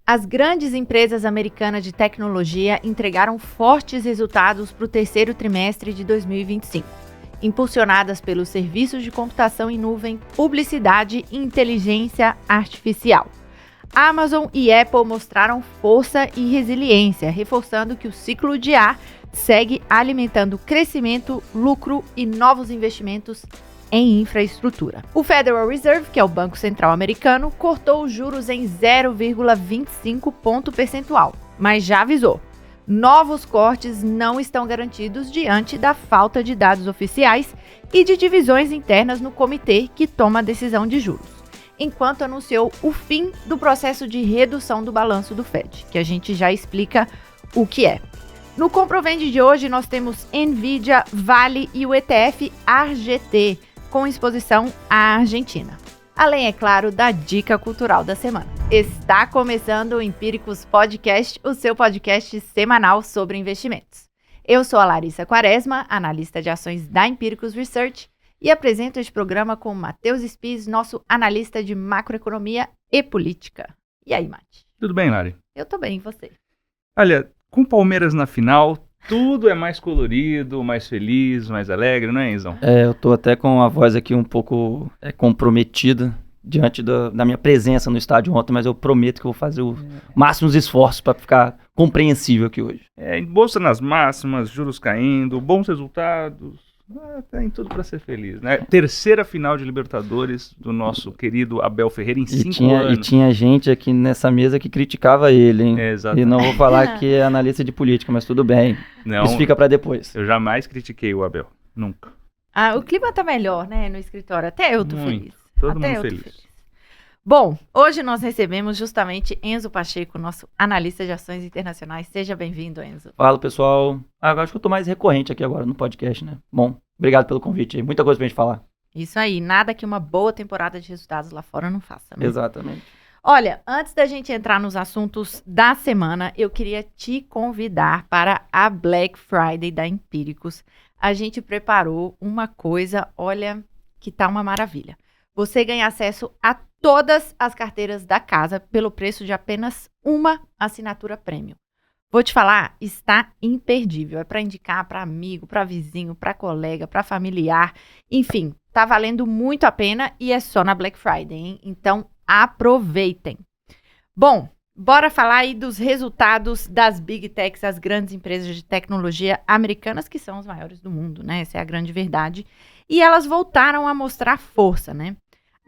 As grandes empresas americanas de tecnologia entregaram fortes resultados para o terceiro trimestre de 2025, impulsionadas pelos serviços de computação em nuvem, publicidade e inteligência artificial. Amazon e Apple mostraram força e resiliência, reforçando que o ciclo de A segue alimentando crescimento, lucro e novos investimentos em infraestrutura. O Federal Reserve, que é o Banco Central americano, cortou os juros em 0,25 ponto percentual, mas já avisou: novos cortes não estão garantidos diante da falta de dados oficiais e de divisões internas no comitê que toma a decisão de juros, enquanto anunciou o fim do processo de redução do balanço do Fed, que a gente já explica o que é. No Comprovende de hoje, nós temos Nvidia, Vale e o ETF ARGT, com exposição à Argentina. Além, é claro, da dica cultural da semana. Está começando o Empíricos Podcast, o seu podcast semanal sobre investimentos. Eu sou a Larissa Quaresma, analista de ações da Empíricos Research, e apresento este programa com o Matheus Spies, nosso analista de macroeconomia e política. E aí, Mate? Tudo bem, Lari? Eu tô bem, e você? Olha, com o Palmeiras na final, tudo é mais colorido, mais feliz, mais alegre, não é, Enzão? Eu tô até com a voz aqui um pouco comprometida diante da minha presença no estádio ontem, mas eu prometo que eu vou fazer o máximo esforços para ficar compreensível aqui hoje. Bolsa nas máximas, juros caindo, bons resultados, tem tudo para ser feliz, né? Terceira final de Libertadores do nosso querido Abel Ferreira em 5 anos. E tinha gente aqui nessa mesa que criticava ele, hein? Exatamente. E não vou falar que é analista de política, mas tudo bem. Não, isso fica para depois. Eu jamais critiquei o Abel, nunca. O clima tá melhor, né, no escritório. Até eu tô feliz. Todo mundo feliz. Bom, hoje nós recebemos justamente Enzo Pacheco, nosso analista de ações internacionais. Seja bem-vindo, Enzo. Fala, pessoal. Agora acho que eu tô mais recorrente aqui agora no podcast, né? Bom, obrigado pelo convite aí. Muita coisa pra gente falar. Isso aí, nada que uma boa temporada de resultados lá fora não faça, né? Exatamente. Olha, antes da gente entrar nos assuntos da semana, eu queria te convidar para a Black Friday da Empíricos. A gente preparou uma coisa, olha, que tá uma maravilha. Você ganha acesso a todas as carteiras da casa pelo preço de apenas uma assinatura premium. Vou te falar, está imperdível. É para indicar para amigo, para vizinho, para colega, para familiar. Enfim, tá valendo muito a pena e é só na Black Friday, hein? Então, aproveitem. Bom, bora falar aí dos resultados das Big Techs, as grandes empresas de tecnologia americanas, que são as maiores do mundo, né? Essa é a grande verdade. E elas voltaram a mostrar força, né?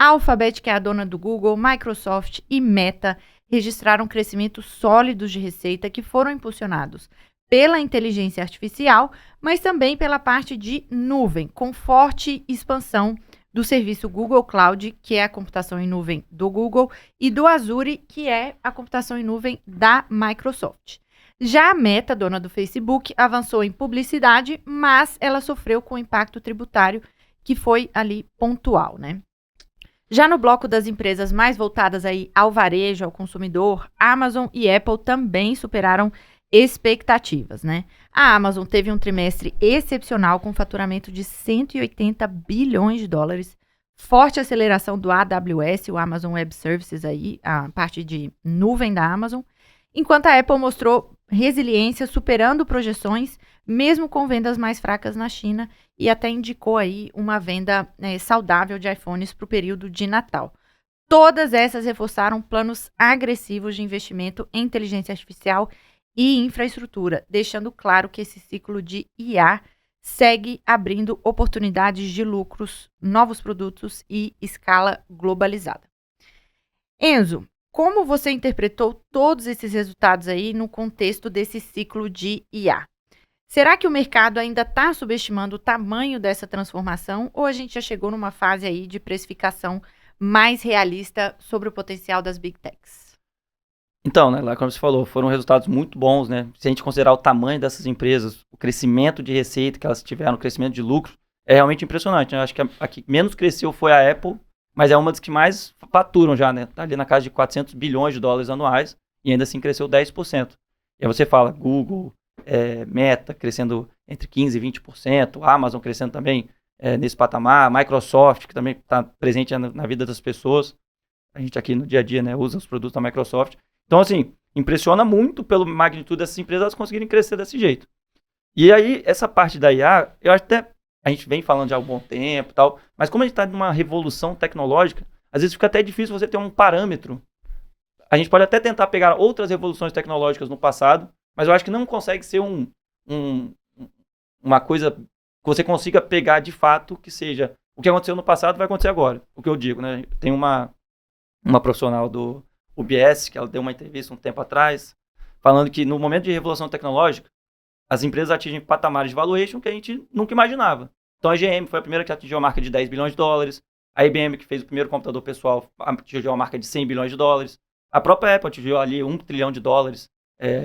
A Alphabet, que é a dona do Google, Microsoft e Meta, registraram crescimentos sólidos de receita que foram impulsionados pela inteligência artificial, mas também pela parte de nuvem, com forte expansão do serviço Google Cloud, que é a computação em nuvem do Google, e do Azure, que é a computação em nuvem da Microsoft. Já a Meta, dona do Facebook, avançou em publicidade, mas ela sofreu com o impacto tributário que foi ali pontual, né? Já no bloco das empresas mais voltadas aí ao varejo, ao consumidor, Amazon e Apple também superaram expectativas, né? A Amazon teve um trimestre excepcional com faturamento de 180 bilhões de dólares, forte aceleração do AWS, o Amazon Web Services aí, a parte de nuvem da Amazon, enquanto a Apple mostrou resiliência, superando projeções, mesmo com vendas mais fracas na China, e até indicou aí uma venda saudável de iPhones para o período de Natal. Todas essas reforçaram planos agressivos de investimento em inteligência artificial e infraestrutura, deixando claro que esse ciclo de IA segue abrindo oportunidades de lucros, novos produtos e escala globalizada. Enzo, como você interpretou todos esses resultados aí no contexto desse ciclo de IA? Será que o mercado ainda está subestimando o tamanho dessa transformação ou a gente já chegou numa fase aí de precificação mais realista sobre o potencial das Big Techs? Então, né, lá como você falou, foram resultados muito bons, né? Se a gente considerar o tamanho dessas empresas, o crescimento de receita que elas tiveram, o crescimento de lucro, é realmente impressionante, né? Eu acho que a que menos cresceu foi a Apple, mas é uma das que mais faturam já, né? Tá ali na casa de 400 bilhões de dólares anuais e ainda assim cresceu 10%. E aí você fala Google, Meta crescendo entre 15% e 20%, Amazon crescendo também nesse patamar, Microsoft, que também está presente na vida das pessoas. A gente aqui no dia a dia, né, usa os produtos da Microsoft. Então, assim, impressiona muito pela magnitude dessas empresas elas conseguirem crescer desse jeito. E aí, essa parte da IA, eu acho até, a gente vem falando já há um bom tempo e tal, mas como a gente está numa revolução tecnológica, às vezes fica até difícil você ter um parâmetro. A gente pode até tentar pegar outras revoluções tecnológicas no passado, mas eu acho que não consegue ser uma coisa que você consiga pegar de fato que seja o que aconteceu no passado vai acontecer agora. O que eu digo, né? Tem uma profissional do UBS, que ela deu uma entrevista um tempo atrás, falando que no momento de revolução tecnológica, as empresas atingem patamares de valuation que a gente nunca imaginava. Então a GM foi a primeira que atingiu a marca de 10 bilhões de dólares, a IBM, que fez o primeiro computador pessoal, atingiu a marca de 100 bilhões de dólares, a própria Apple atingiu ali 1 trilhão de dólares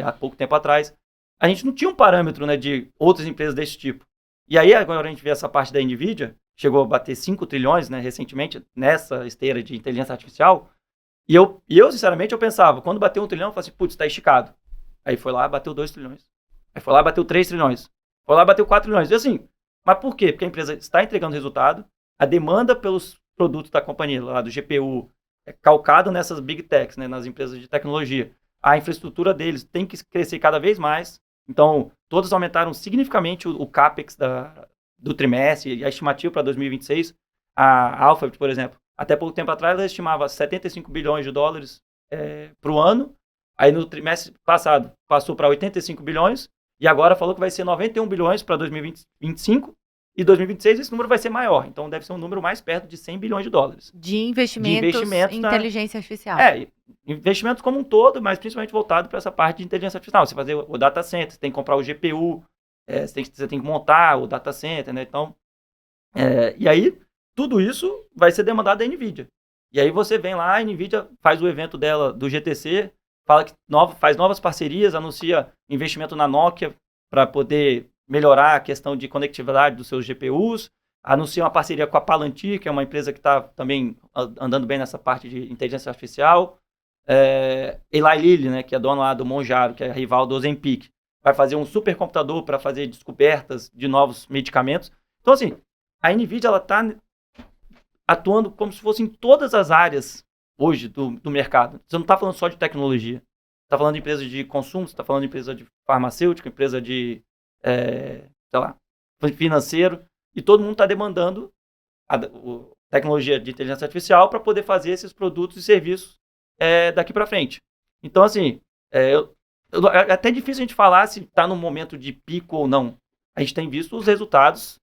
há pouco tempo atrás. A gente não tinha um parâmetro, né, de outras empresas desse tipo. E aí agora a gente vê essa parte da NVIDIA, chegou a bater 5 trilhões, né, recentemente, nessa esteira de inteligência artificial. E eu, sinceramente, eu pensava, quando bateu 1 trilhão, eu falei assim, putz, tá esticado. Aí foi lá, bateu 2 trilhões. Aí foi lá, bateu 3 trilhões. Foi lá, bateu 4 trilhões. E assim, mas por quê? Porque a empresa está entregando resultado, a demanda pelos produtos da companhia, lá do GPU, é calcado nessas big techs, né, nas empresas de tecnologia. A infraestrutura deles tem que crescer cada vez mais. Então, todos aumentaram significativamente o CAPEX do trimestre e a estimativa para 2026. A Alphabet, por exemplo, até pouco tempo atrás, ela estimava 75 bilhões de dólares para o ano. Aí, no trimestre passado, passou para 85 bilhões. E agora falou que vai ser 91 bilhões para 2025. E 2026 esse número vai ser maior. Então, deve ser um número mais perto de 100 bilhões de dólares. De investimentos em inteligência artificial. Investimentos como um todo, mas principalmente voltado para essa parte de inteligência artificial. Você fazer o data center, você tem que comprar o GPU, você tem que montar o data center, né? Então, e aí, tudo isso vai ser demandado da NVIDIA. E aí você vem lá, a NVIDIA faz o evento dela do GTC, fala que faz novas parcerias, anuncia investimento na Nokia para poder melhorar a questão de conectividade dos seus GPUs, anuncia uma parceria com a Palantir, que é uma empresa que está também andando bem nessa parte de inteligência artificial. Eli Lilly, né, que é dona lá do Monjaro, que é rival do Ozempic, vai fazer um supercomputador para fazer descobertas de novos medicamentos. Então, assim, a NVIDIA está atuando como se fosse em todas as áreas hoje do mercado. Você não está falando só de tecnologia. Você está falando de empresa de consumo, você está falando de empresa de farmacêutica, empresa de financeiro, e todo mundo está demandando a tecnologia de inteligência artificial para poder fazer esses produtos e serviços daqui para frente. Então, assim, é até difícil a gente falar se está num momento de pico ou não. A gente tem visto os resultados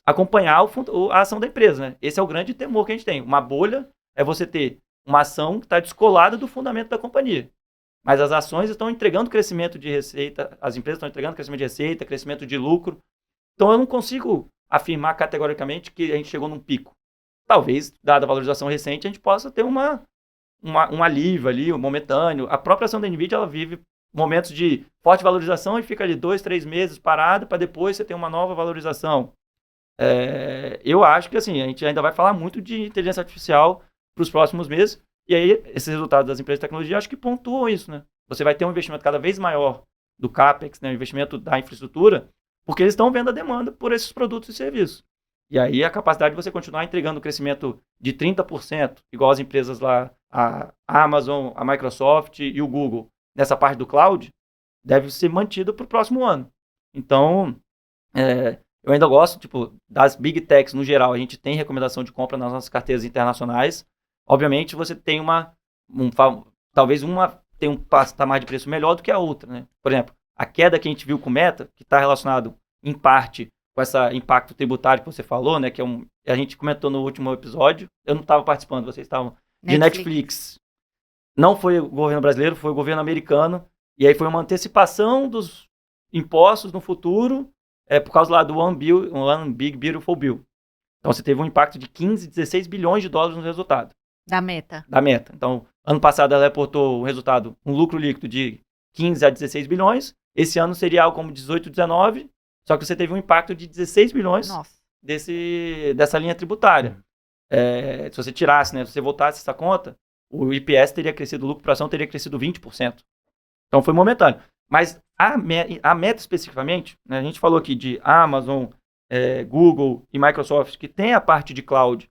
acompanhar a ação da empresa, né? Esse é o grande temor que a gente tem. Uma bolha é você ter uma ação que está descolada do fundamento da companhia. Mas as ações estão entregando crescimento de receita, as empresas estão entregando crescimento de receita, crescimento de lucro. Então eu não consigo afirmar categoricamente que a gente chegou num pico. Talvez, dada a valorização recente, a gente possa ter um alívio ali, um momentâneo. A própria ação da NVIDIA, ela vive momentos de forte valorização e fica ali 2, 3 meses parado para depois você ter uma nova valorização. Eu acho que assim, a gente ainda vai falar muito de inteligência artificial para os próximos meses. E aí, esses resultados das empresas de tecnologia, acho que pontuam isso, né? Você vai ter um investimento cada vez maior do CAPEX, né? O investimento da infraestrutura, porque eles estão vendo a demanda por esses produtos e serviços. E aí, a capacidade de você continuar entregando crescimento de 30%, igual as empresas lá, a Amazon, a Microsoft e o Google, nessa parte do cloud, deve ser mantida para o próximo ano. Então, eu ainda gosto, tipo, das big techs no geral. A gente tem recomendação de compra nas nossas carteiras internacionais. Obviamente, você tem talvez uma tem um patamar de preço melhor do que a outra, né? Por exemplo, a queda que a gente viu com o Meta, que está relacionado, em parte, com esse impacto tributário que você falou, né? Que a gente comentou no último episódio. Eu não estava participando, vocês estavam. De Netflix. Não foi o governo brasileiro, foi o governo americano. E aí foi uma antecipação dos impostos no futuro, por causa lá do One Big Beautiful Bill. Então, você teve um impacto de 15, 16 bilhões de dólares no resultado. Da Meta. Então, ano passado ela reportou um lucro líquido de 15 a 16 bilhões. Esse ano seria algo como 18, 19. Só que você teve um impacto de 16 bilhões dessa linha tributária. Se você tirasse, né, se você voltasse essa conta, o IPS teria crescido, o lucro por ação teria crescido 20%. Então, foi momentâneo. Mas a Meta especificamente, né, a gente falou aqui de Amazon, Google e Microsoft, que tem a parte de cloud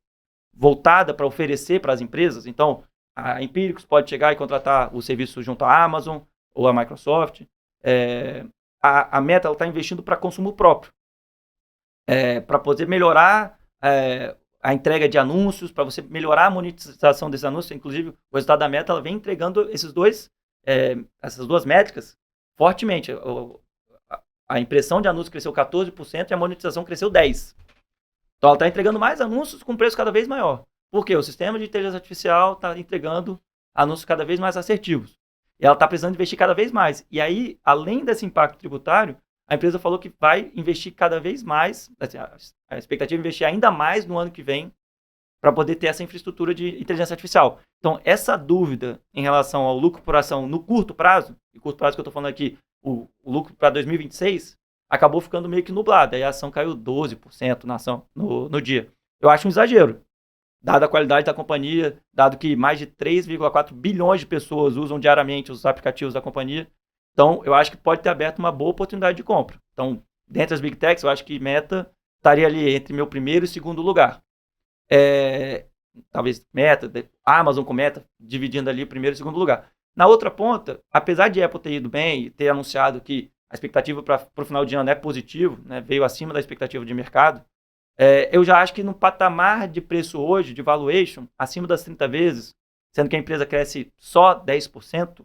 voltada para oferecer para as empresas. Então, a Empíricos pode chegar e contratar o serviço junto à Amazon ou à Microsoft. A Meta está investindo para consumo próprio, para poder melhorar a entrega de anúncios, para você melhorar a monetização desses anúncios. Inclusive, o resultado da Meta ela vem entregando essas duas métricas fortemente. A impressão de anúncios cresceu 14% e a monetização cresceu 10%. Então, ela está entregando mais anúncios com preço cada vez maior. Por quê? O sistema de inteligência artificial está entregando anúncios cada vez mais assertivos. E ela está precisando investir cada vez mais. E aí, além desse impacto tributário, a empresa falou que vai investir cada vez mais, assim, a expectativa é investir ainda mais no ano que vem para poder ter essa infraestrutura de inteligência artificial. Então, essa dúvida em relação ao lucro por ação no curto prazo, e curto prazo que eu estou falando aqui, o lucro para 2026, acabou ficando meio que nublada. Aí a ação caiu 12% na ação no dia. Eu acho um exagero, dada a qualidade da companhia, dado que mais de 3,4 bilhões de pessoas usam diariamente os aplicativos da companhia. Então, eu acho que pode ter aberto uma boa oportunidade de compra. Então, dentre as Big Techs, eu acho que Meta estaria ali entre meu primeiro e segundo lugar. Talvez Meta, Amazon com Meta, dividindo ali primeiro e segundo lugar. Na outra ponta, apesar de Apple ter ido bem e ter anunciado que a expectativa para o final de ano é positivo, né, veio acima da expectativa de mercado, eu já acho que no patamar de preço hoje, de valuation, acima das 30 vezes, sendo que a empresa cresce só 10%,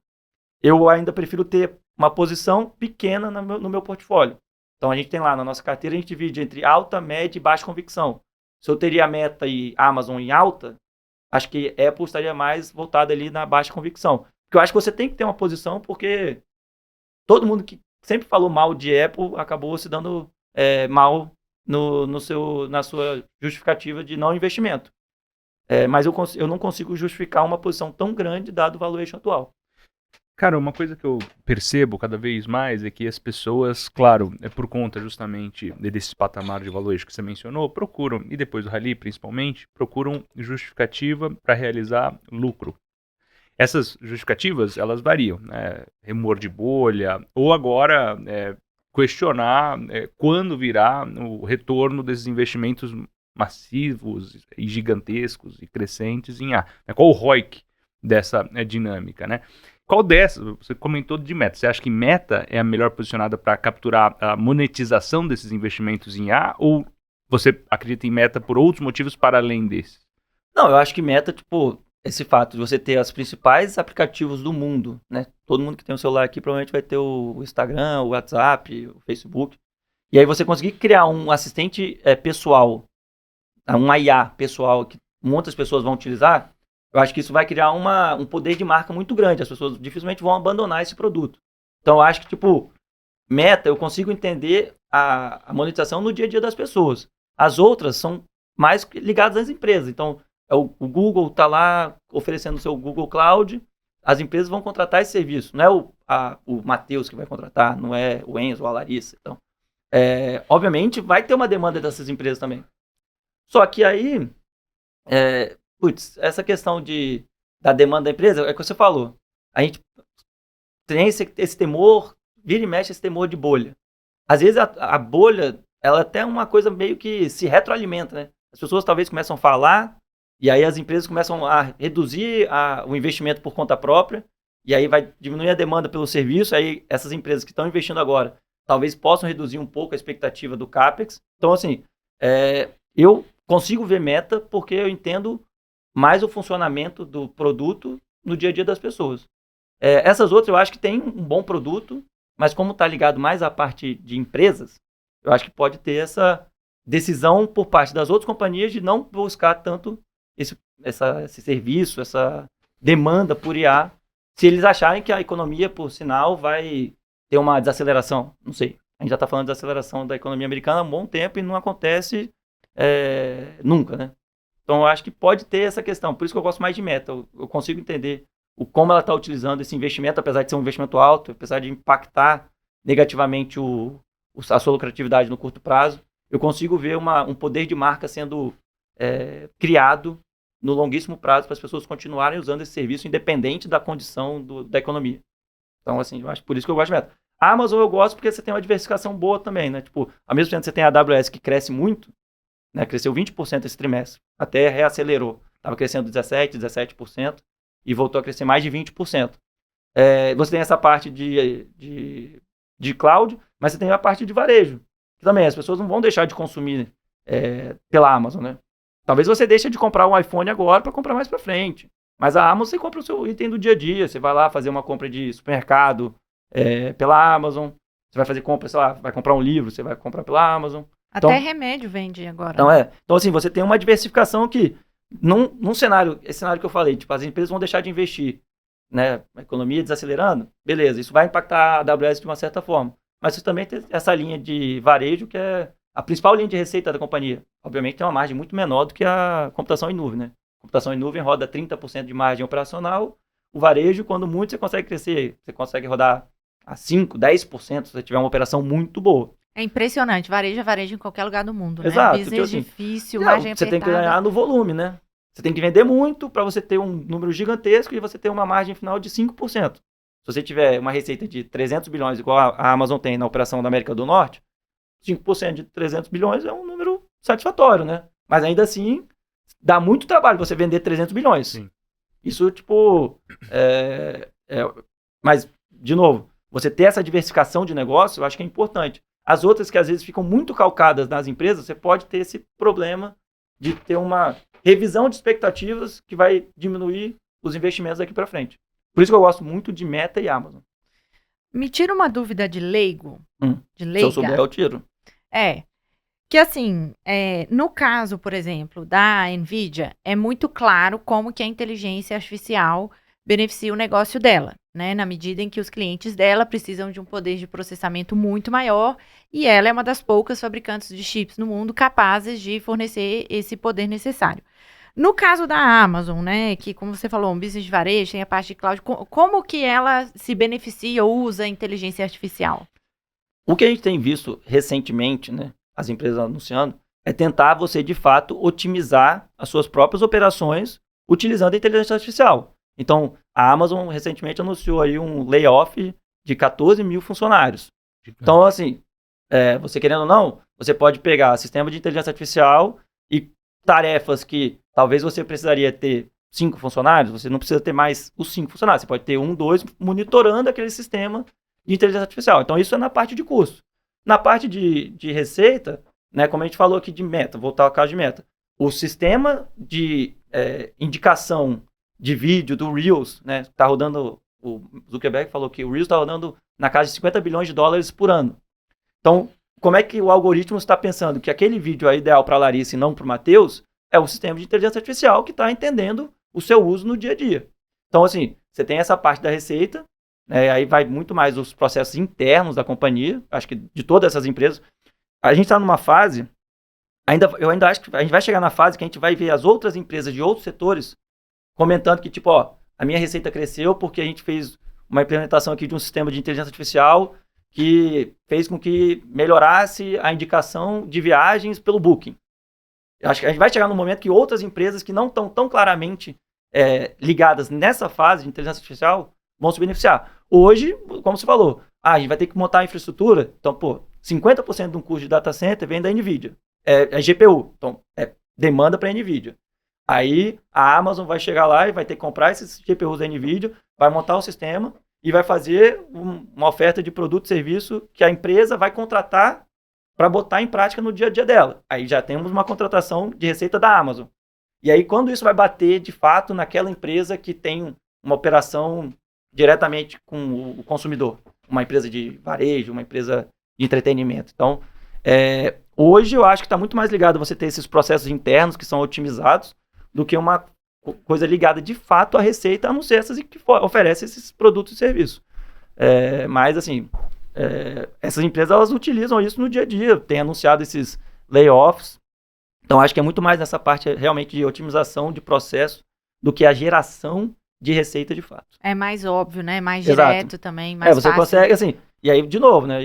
eu ainda prefiro ter uma posição pequena no meu portfólio. Então, a gente tem lá na nossa carteira, a gente divide entre alta, média e baixa convicção. Se eu teria a Meta e Amazon em alta, acho que Apple estaria mais voltada ali na baixa convicção. Porque eu acho que você tem que ter uma posição, porque todo mundo que sempre falou mal de Apple acabou se dando mal na sua justificativa de não investimento. Mas eu não consigo justificar uma posição tão grande dado o valuation atual. Cara, uma coisa que eu percebo cada vez mais é que as pessoas, claro, por conta justamente desse patamar de valuation que você mencionou, procuram, e depois do rally principalmente, procuram justificativa para realizar lucro. Essas justificativas, elas variam, né? Remor de bolha, ou agora questionar quando virá o retorno desses investimentos massivos e gigantescos e crescentes em A. Qual o ROIC dessa dinâmica, né? Qual dessas? Você comentou de Meta. Você acha que Meta é a melhor posicionada para capturar a monetização desses investimentos em A? Ou você acredita em Meta por outros motivos para além desses? Não, eu acho que Meta, esse fato de você ter os principais aplicativos do mundo, né? Todo mundo que tem um celular aqui provavelmente vai ter o Instagram, o WhatsApp, o Facebook. E aí você conseguir criar um assistente pessoal, um IA pessoal que muitas pessoas vão utilizar, eu acho que isso vai criar um poder de marca muito grande. As pessoas dificilmente vão abandonar esse produto. Então, eu acho que, Meta, eu consigo entender a monetização no dia a dia das pessoas. As outras são mais ligadas às empresas. Então, o Google está lá oferecendo o seu Google Cloud, as empresas vão contratar esse serviço. Não é o Matheus que vai contratar, não é o Enzo ou a Larissa. Então, obviamente, vai ter uma demanda dessas empresas também. Só que aí... essa questão da demanda da empresa, é o que você falou. A gente tem esse temor, vira e mexe esse temor de bolha. Às vezes a bolha, ela até é uma coisa meio que se retroalimenta, né? As pessoas talvez começam a falar, e aí as empresas começam a reduzir o investimento por conta própria, e aí vai diminuir a demanda pelo serviço, aí essas empresas que estão investindo agora, talvez possam reduzir um pouco a expectativa do CAPEX. Então, assim, eu consigo ver Meta porque eu entendo mais o funcionamento do produto no dia a dia das pessoas. Essas outras eu acho que tem um bom produto, mas como está ligado mais à parte de empresas, eu acho que pode ter essa decisão por parte das outras companhias de não buscar tanto esse serviço, essa demanda por IA, se eles acharem que a economia, por sinal, vai ter uma desaceleração. Não sei. A gente já está falando de desaceleração da economia americana há um bom tempo e não acontece nunca, né? Então, eu acho que pode ter essa questão. Por isso que eu gosto mais de Meta. Eu consigo entender como ela está utilizando esse investimento, apesar de ser um investimento alto, apesar de impactar negativamente a sua lucratividade no curto prazo. Eu consigo ver um poder de marca sendo criado no longuíssimo prazo para as pessoas continuarem usando esse serviço, independente da condição da economia. Então, assim, eu acho por isso que eu gosto de Meta. A Amazon eu gosto porque você tem uma diversificação boa também, né? Ao mesmo tempo que você tem a AWS que cresce muito, né, cresceu 20% esse trimestre, até reacelerou. Estava crescendo 17%. e voltou a crescer mais de 20%. Você tem essa parte de cloud, mas você tem a parte de varejo, que também as pessoas não vão deixar de consumir pela Amazon, né? Talvez você deixe de comprar um iPhone agora para comprar mais para frente, mas a Amazon você compra o seu item do dia a dia, você vai lá fazer uma compra de supermercado pela Amazon, você vai fazer compra, sei lá, vai comprar um livro, você vai comprar pela Amazon. Até remédio vende agora. Então assim, você tem uma diversificação que, num cenário, esse cenário que eu falei, tipo, as empresas vão deixar de investir, né, a economia desacelerando, beleza, isso vai impactar a AWS de uma certa forma, mas você também tem essa linha de varejo, que é a principal linha de receita da companhia. Obviamente tem uma margem muito menor do que a computação em nuvem, né? A computação em nuvem roda 30% de margem operacional, o varejo, quando muito, você consegue crescer, você consegue rodar a 5%, 10%, se você tiver uma operação muito boa. É impressionante, varejo é varejo em qualquer lugar do mundo, né? Exato. Business Tipo assim, difícil, margem apertada. Você tem que ganhar no volume, né? Você tem que vender muito para você ter um número gigantesco e você ter uma margem final de 5%. Se você tiver uma receita de 300 bilhões, igual a Amazon tem na operação da América do Norte, 5% de 300 bilhões é um número satisfatório, né? Mas ainda assim, dá muito trabalho você vender 300 bilhões. Sim. Isso, tipo... Mas, de novo, você ter essa diversificação de negócio, eu acho que é importante. As outras que às vezes ficam muito calcadas nas empresas, você pode ter esse problema de ter uma revisão de expectativas que vai diminuir os investimentos daqui para frente. Por isso que eu gosto muito de Meta e Amazon. Me tira uma dúvida de leigo. De leiga. Se eu souber, eu tiro. Que assim, no caso, por exemplo, da NVIDIA, é muito claro como que a inteligência artificial beneficia o negócio dela, né? Na medida em que os clientes dela precisam de um poder de processamento muito maior e ela é uma das poucas fabricantes de chips no mundo capazes de fornecer esse poder necessário. No caso da Amazon, né, que como você falou, um business de varejo, tem a parte de cloud, como que ela se beneficia ou usa a inteligência artificial? O que a gente tem visto recentemente, né, as empresas anunciando, é tentar você, de fato, otimizar as suas próprias operações utilizando a inteligência artificial. Então, a Amazon recentemente anunciou aí um layoff de 14 mil funcionários. Então, assim, você querendo ou não, você pode pegar sistema de inteligência artificial e tarefas que talvez você precisaria ter 5 funcionários, você não precisa ter mais os 5 funcionários, você pode ter 1, 2 monitorando aquele sistema de inteligência artificial. Então, isso é na parte de custo. Na parte de receita, né, como a gente falou aqui de Meta, voltar ao caso de Meta, o sistema de indicação de vídeo do Reels, né, está rodando, o Zuckerberg falou que o Reels está rodando na casa de 50 bilhões de dólares por ano. Então, como é que o algoritmo está pensando que aquele vídeo é ideal para a Larissa e não para o Matheus? É o sistema de inteligência artificial que está entendendo o seu uso no dia a dia. Então, assim, você tem essa parte da receita, aí vai muito mais os processos internos da companhia, acho que de todas essas empresas. A gente está numa fase, eu ainda acho que a gente vai chegar na fase que a gente vai ver as outras empresas de outros setores comentando que, tipo, a minha receita cresceu porque a gente fez uma implementação aqui de um sistema de inteligência artificial que fez com que melhorasse a indicação de viagens pelo Booking. Acho que a gente vai chegar no momento que outras empresas que não estão tão claramente ligadas nessa fase de inteligência artificial vão se beneficiar. Hoje, como você falou, a gente vai ter que montar a infraestrutura, então, 50% de um custo de data center vem da NVIDIA. É GPU, então, demanda para a NVIDIA. Aí, a Amazon vai chegar lá e vai ter que comprar esses GPUs da NVIDIA, vai montar o sistema e vai fazer uma oferta de produto e serviço que a empresa vai contratar para botar em prática no dia a dia dela. Aí já temos uma contratação de receita da Amazon. E aí, quando isso vai bater, de fato, naquela empresa que tem uma operação diretamente com o consumidor, uma empresa de varejo, uma empresa de entretenimento. Então, hoje eu acho que está muito mais ligado a você ter esses processos internos que são otimizados do que uma coisa ligada de fato à receita, a não ser essas que oferecem esses produtos e serviços. Mas, assim, essas empresas elas utilizam isso no dia a dia, têm anunciado esses layoffs. Então, acho que é muito mais nessa parte realmente de otimização de processo do que a geração de receita de fato. É mais óbvio, né? Mais Exato. direto também, mais você fácil. Consegue, assim, e aí, de novo, né?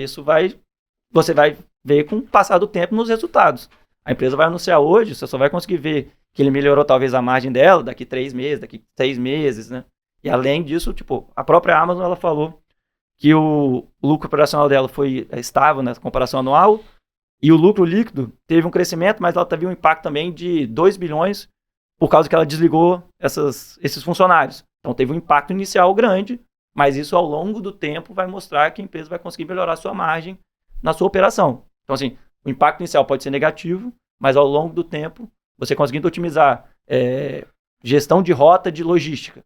Você vai ver com o passar do tempo nos resultados. A empresa vai anunciar hoje, você só vai conseguir ver que ele melhorou talvez a margem dela daqui 3 meses, daqui 6 meses, né? E além disso, a própria Amazon, ela falou que o lucro operacional dela foi estável na comparação anual e o lucro líquido teve um crescimento, mas ela teve um impacto também de 2 bilhões por causa que ela desligou esses funcionários. Então teve um impacto inicial grande, mas isso ao longo do tempo vai mostrar que a empresa vai conseguir melhorar a sua margem na sua operação. Então assim, o impacto inicial pode ser negativo, mas ao longo do tempo, você conseguindo otimizar gestão de rota de logística.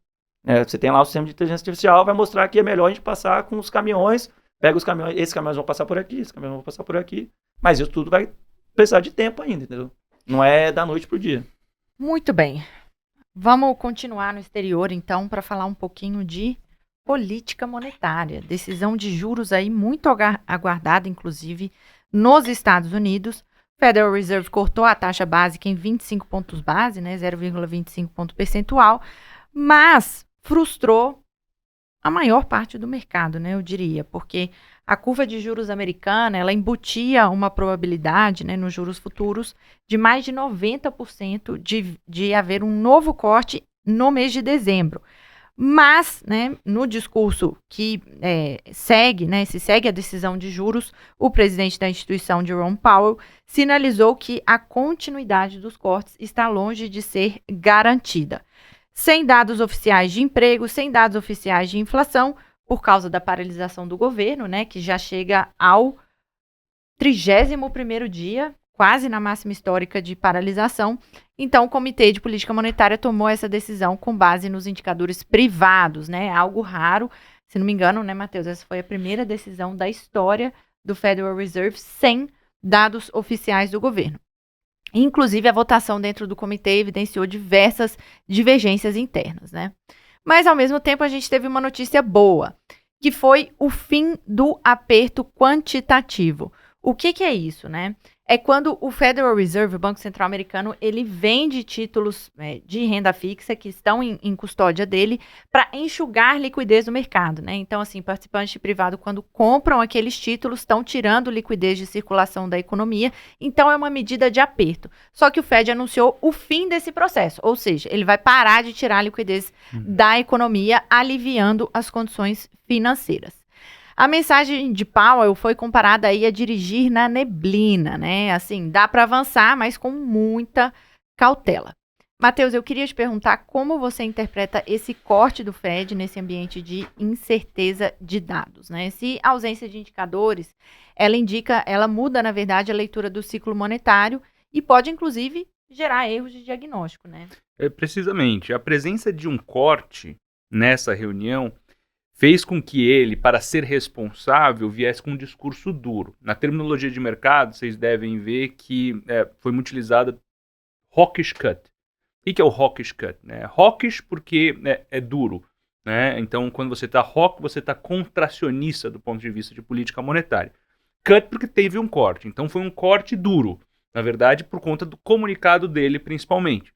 Você tem lá o sistema de inteligência artificial, vai mostrar que é melhor a gente passar com os caminhões, pega os caminhões, esses caminhões vão passar por aqui, esses caminhões vão passar por aqui, mas isso tudo vai precisar de tempo ainda, entendeu? Não é da noite pro dia. Muito bem. Vamos continuar no exterior, então, para falar um pouquinho de política monetária. Decisão de juros aí muito aguardada, inclusive, nos Estados Unidos. Federal Reserve cortou a taxa básica em 25 pontos base, né, 0,25 ponto percentual, mas frustrou a maior parte do mercado, né, eu diria, porque a curva de juros americana, ela embutia uma probabilidade, né, nos juros futuros de mais de 90% de haver um novo corte no mês de dezembro. Mas, né, no discurso que segue a decisão de juros, o presidente da instituição, Jerome Powell, sinalizou que a continuidade dos cortes está longe de ser garantida. Sem dados oficiais de emprego, sem dados oficiais de inflação, por causa da paralisação do governo, né, que já chega ao 31º dia, quase na máxima histórica de paralisação. Então, o Comitê de Política Monetária tomou essa decisão com base nos indicadores privados, né, algo raro. Se não me engano, né, Matheus, essa foi a primeira decisão da história do Federal Reserve sem dados oficiais do governo. Inclusive, a votação dentro do comitê evidenciou diversas divergências internas, né? Mas, ao mesmo tempo, a gente teve uma notícia boa, que foi o fim do aperto quantitativo. O que é isso, né? É quando o Federal Reserve, o Banco Central Americano, ele vende títulos de renda fixa que estão em custódia dele para enxugar liquidez do mercado, né? Então, assim, participantes de privado, quando compram aqueles títulos, estão tirando liquidez de circulação da economia. Então, é uma medida de aperto. Só que o Fed anunciou o fim desse processo, ou seja, ele vai parar de tirar a liquidez da economia, aliviando as condições financeiras. A mensagem de Powell foi comparada aí a dirigir na neblina, né? Assim, dá para avançar, mas com muita cautela. Matheus, eu queria te perguntar como você interpreta esse corte do Fed nesse ambiente de incerteza de dados, né? Se a ausência de indicadores, ela muda, na verdade, a leitura do ciclo monetário e pode, inclusive, gerar erros de diagnóstico, né? Precisamente. A presença de um corte nessa reunião fez com que ele, para ser responsável, viesse com um discurso duro. Na terminologia de mercado, vocês devem ver que foi muito utilizada hawkish cut. O que é o hawkish cut? Hawkish porque é duro. Né? Então, quando você está hawk, você está contracionista do ponto de vista de política monetária. Cut porque teve um corte. Então, foi um corte duro. Na verdade, por conta do comunicado dele, principalmente.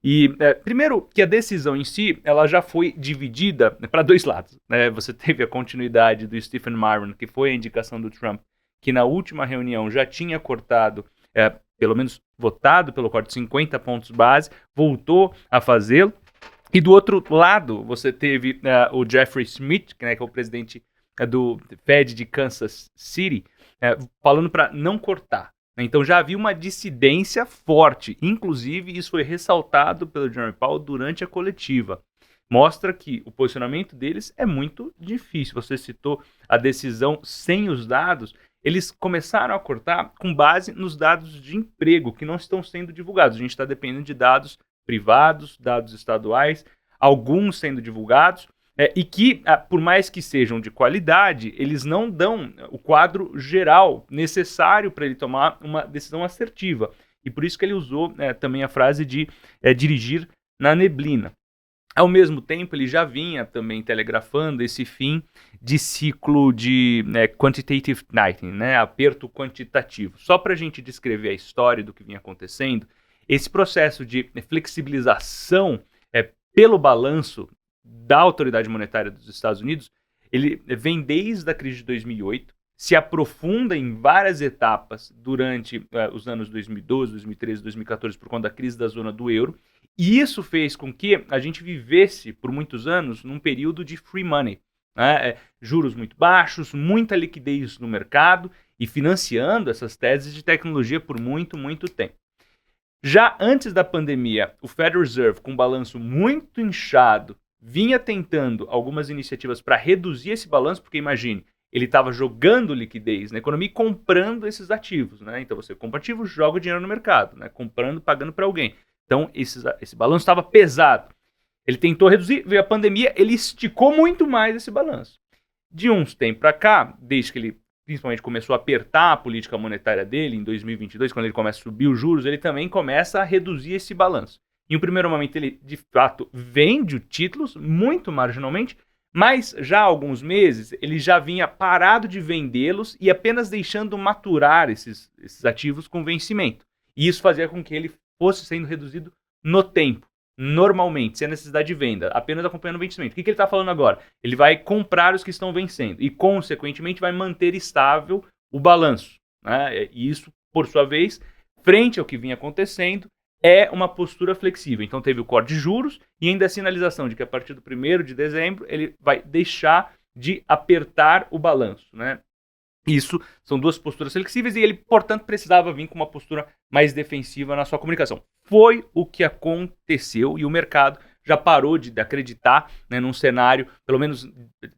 E, primeiro, que a decisão em si, ela já foi dividida para dois lados. Né? Você teve a continuidade do Stephen Miron, que foi a indicação do Trump, que na última reunião já tinha cortado, pelo menos votado pelo corte de 50 pontos base, voltou a fazê-lo. E do outro lado, você teve o Jeffrey Smith, que é o presidente do Fed de Kansas City, falando para não cortar. Então já havia uma dissidência forte, inclusive isso foi ressaltado pelo Jerome Powell durante a coletiva. Mostra que o posicionamento deles é muito difícil. Você citou a decisão sem os dados, eles começaram a cortar com base nos dados de emprego que não estão sendo divulgados. A gente está dependendo de dados privados, dados estaduais, alguns sendo divulgados, e que, por mais que sejam de qualidade, eles não dão o quadro geral necessário para ele tomar uma decisão assertiva. E por isso que ele usou também a frase de dirigir na neblina. Ao mesmo tempo, ele já vinha também telegrafando esse fim de ciclo de quantitative tightening, aperto quantitativo. Só para a gente descrever a história do que vinha acontecendo, esse processo de flexibilização pelo balanço da autoridade monetária dos Estados Unidos, ele vem desde a crise de 2008, se aprofunda em várias etapas durante os anos 2012, 2013, 2014, por conta da crise da zona do euro, e isso fez com que a gente vivesse por muitos anos num período de free money, juros muito baixos, muita liquidez no mercado e financiando essas teses de tecnologia por muito, muito tempo. Já antes da pandemia, o Federal Reserve, com um balanço muito inchado vinha tentando algumas iniciativas para reduzir esse balanço, porque imagine, ele estava jogando liquidez na economia e comprando esses ativos, né? Então você compra ativos, joga o dinheiro no mercado, né? Comprando, pagando para alguém. Então esse balanço estava pesado. Ele tentou reduzir, veio a pandemia, ele esticou muito mais esse balanço. De uns tempos para cá, desde que ele principalmente começou a apertar a política monetária dele, em 2022, quando ele começa a subir os juros, ele também começa a reduzir esse balanço. Em um primeiro momento, ele, de fato, vende títulos, muito marginalmente, mas já há alguns meses, ele já vinha parado de vendê-los e apenas deixando maturar esses ativos com vencimento. E isso fazia com que ele fosse sendo reduzido no tempo. Normalmente, sem a necessidade de venda, apenas acompanhando o vencimento. O que ele está falando agora? Ele vai comprar os que estão vencendo e, consequentemente, vai manter estável o balanço, né? E isso, por sua vez, frente ao que vinha acontecendo, é uma postura flexível. Então, teve o corte de juros e ainda a sinalização de que, a partir do 1º de dezembro, ele vai deixar de apertar o balanço, né? Isso são duas posturas flexíveis e ele, portanto, precisava vir com uma postura mais defensiva na sua comunicação. Foi o que aconteceu e o mercado já parou de acreditar, né, num cenário, pelo menos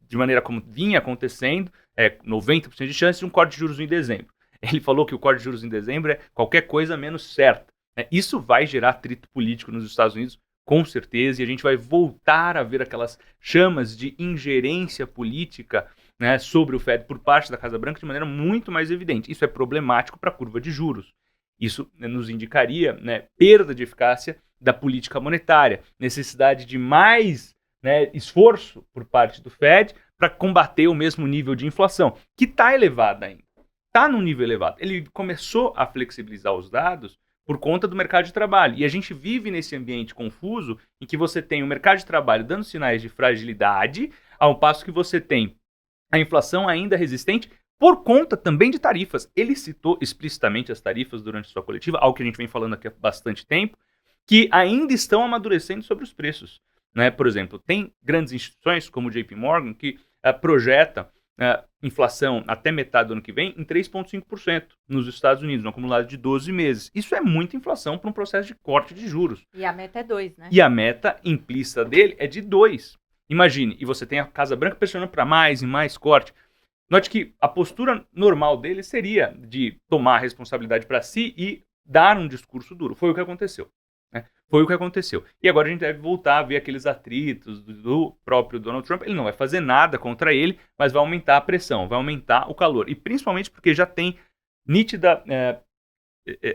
de maneira como vinha acontecendo, 90% de chance de um corte de juros em dezembro. Ele falou que o corte de juros em dezembro é qualquer coisa menos certa. Né? Isso vai gerar atrito político nos Estados Unidos, com certeza, e a gente vai voltar a ver aquelas chamas de ingerência política, né, sobre o Fed por parte da Casa Branca de maneira muito mais evidente. Isso é problemático para a curva de juros. Isso, né, nos indicaria, né, perda de eficácia da política monetária, necessidade de mais, né, esforço por parte do Fed para combater o mesmo nível de inflação, que está elevada ainda. Está num nível elevado. Ele começou a flexibilizar os dados por conta do mercado de trabalho. E a gente vive nesse ambiente confuso em que você tem o mercado de trabalho dando sinais de fragilidade, ao passo que você tem a inflação ainda resistente por conta também de tarifas. Ele citou explicitamente as tarifas durante sua coletiva, algo que a gente vem falando aqui há bastante tempo, que ainda estão amadurecendo sobre os preços. Né? Por exemplo, tem grandes instituições como o JP Morgan que projeta inflação até metade do ano que vem em 3,5% nos Estados Unidos, no acumulado de 12 meses. Isso é muita inflação para um processo de corte de juros. E a meta é 2, né? E a meta implícita dele é de 2. Imagine, e você tem a Casa Branca pressionando para mais e mais corte. Note que a postura normal dele seria de tomar a responsabilidade para si e dar um discurso duro. Foi o que aconteceu. Né? Foi o que aconteceu. E agora a gente deve voltar a ver aqueles atritos do próprio Donald Trump. Ele não vai fazer nada contra ele, mas vai aumentar a pressão, vai aumentar o calor. E principalmente porque já tem nítida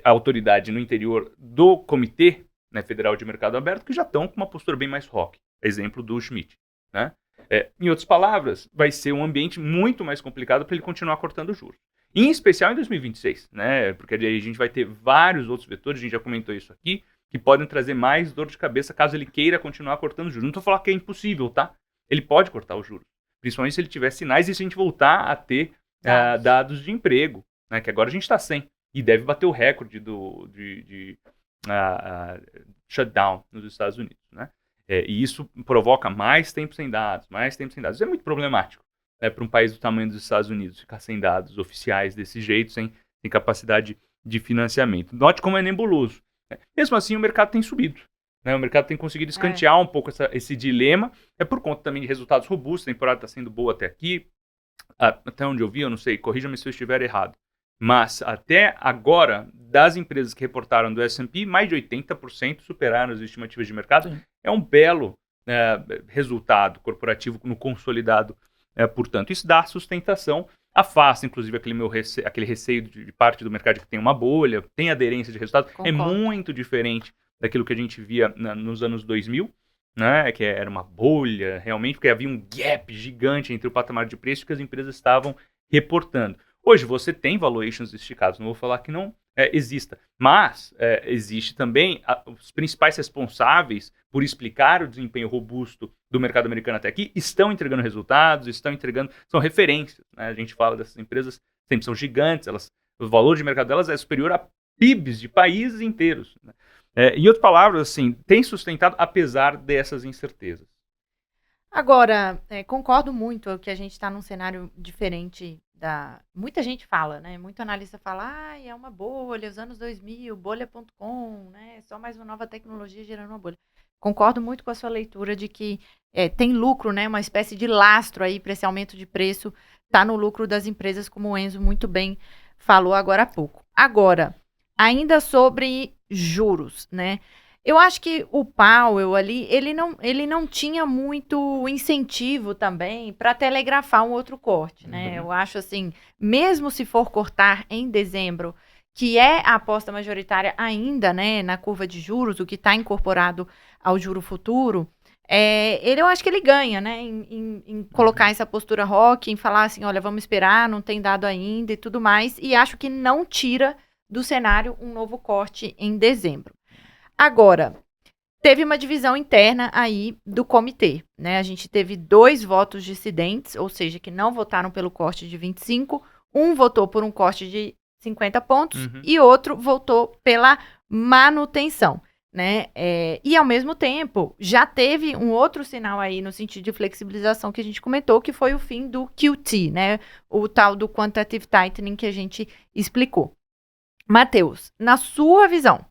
autoridade no interior do Comitê, né, Federal de Mercado Aberto, que já estão com uma postura bem mais rock. Exemplo do Schmidt. Né? Em outras palavras, vai ser um ambiente muito mais complicado para ele continuar cortando juros. Em especial em 2026, né? Porque aí a gente vai ter vários outros vetores, a gente já comentou isso aqui, que podem trazer mais dor de cabeça caso ele queira continuar cortando juros. Não estou falando que é impossível, tá? Ele pode cortar os juros, principalmente se ele tiver sinais e se a gente voltar a ter dados de emprego, né? Que agora a gente está sem e deve bater o recorde de shutdown nos Estados Unidos, né? E isso provoca mais tempo sem dados, Isso é muito problemático, né, para um país do tamanho dos Estados Unidos ficar sem dados oficiais desse jeito, sem capacidade de financiamento. Note como é nebuloso. Né? Mesmo assim, o mercado tem subido. Né? O mercado tem conseguido escantear um pouco esse dilema. É por conta também de resultados robustos. A temporada está sendo boa até aqui. Até onde eu vi, eu não sei, corrija-me se eu estiver errado. Mas até agora, das empresas que reportaram do S&P, mais de 80% superaram as estimativas de mercado. Sim. É um belo resultado corporativo no consolidado, portanto. Isso dá sustentação, afasta, inclusive, aquele receio de parte do mercado que tem uma bolha, tem aderência de resultado. Concordo. É muito diferente daquilo que a gente via nos anos 2000, né, que era uma bolha, realmente, porque havia um gap gigante entre o patamar de preço que as empresas estavam reportando. Hoje você tem valuations esticados, não vou falar que não exista, mas existe também os principais responsáveis por explicar o desempenho robusto do mercado americano até aqui, estão entregando resultados, são referências, né? A gente fala dessas empresas, sempre são gigantes, o valor de mercado delas é superior a PIBs de países inteiros. Né? Em outras palavras, assim, tem sustentado apesar dessas incertezas. Agora, concordo muito que a gente está num cenário diferente muita gente fala, né? Muito analista fala, é uma bolha, os anos 2000, bolha.com, né? Só mais uma nova tecnologia gerando uma bolha. concordo muito com a sua leitura de que tem lucro, né? Uma espécie de lastro aí para esse aumento de preço, tá no lucro das empresas, como o Enzo muito bem falou agora há pouco. Agora, ainda sobre juros, né? Eu acho que o Powell ali, ele não tinha muito incentivo também para telegrafar um outro corte, né? Eu acho assim, mesmo se for cortar em dezembro, que é a aposta majoritária ainda, né, na curva de juros, o que está incorporado ao juro futuro, eu acho que ele ganha, né, em colocar essa postura rock, em falar assim, olha, vamos esperar, não tem dado ainda e tudo mais, e acho que não tira do cenário um novo corte em dezembro. Agora, teve uma divisão interna aí do comitê, né? A gente teve 2 votos dissidentes, ou seja, que não votaram pelo corte de 25, um votou por um corte de 50 pontos e outro votou pela manutenção, né? E ao mesmo tempo, já teve um outro sinal aí no sentido de flexibilização que a gente comentou, que foi o fim do QT, né? O tal do quantitative tightening que a gente explicou. Matheus, na sua visão,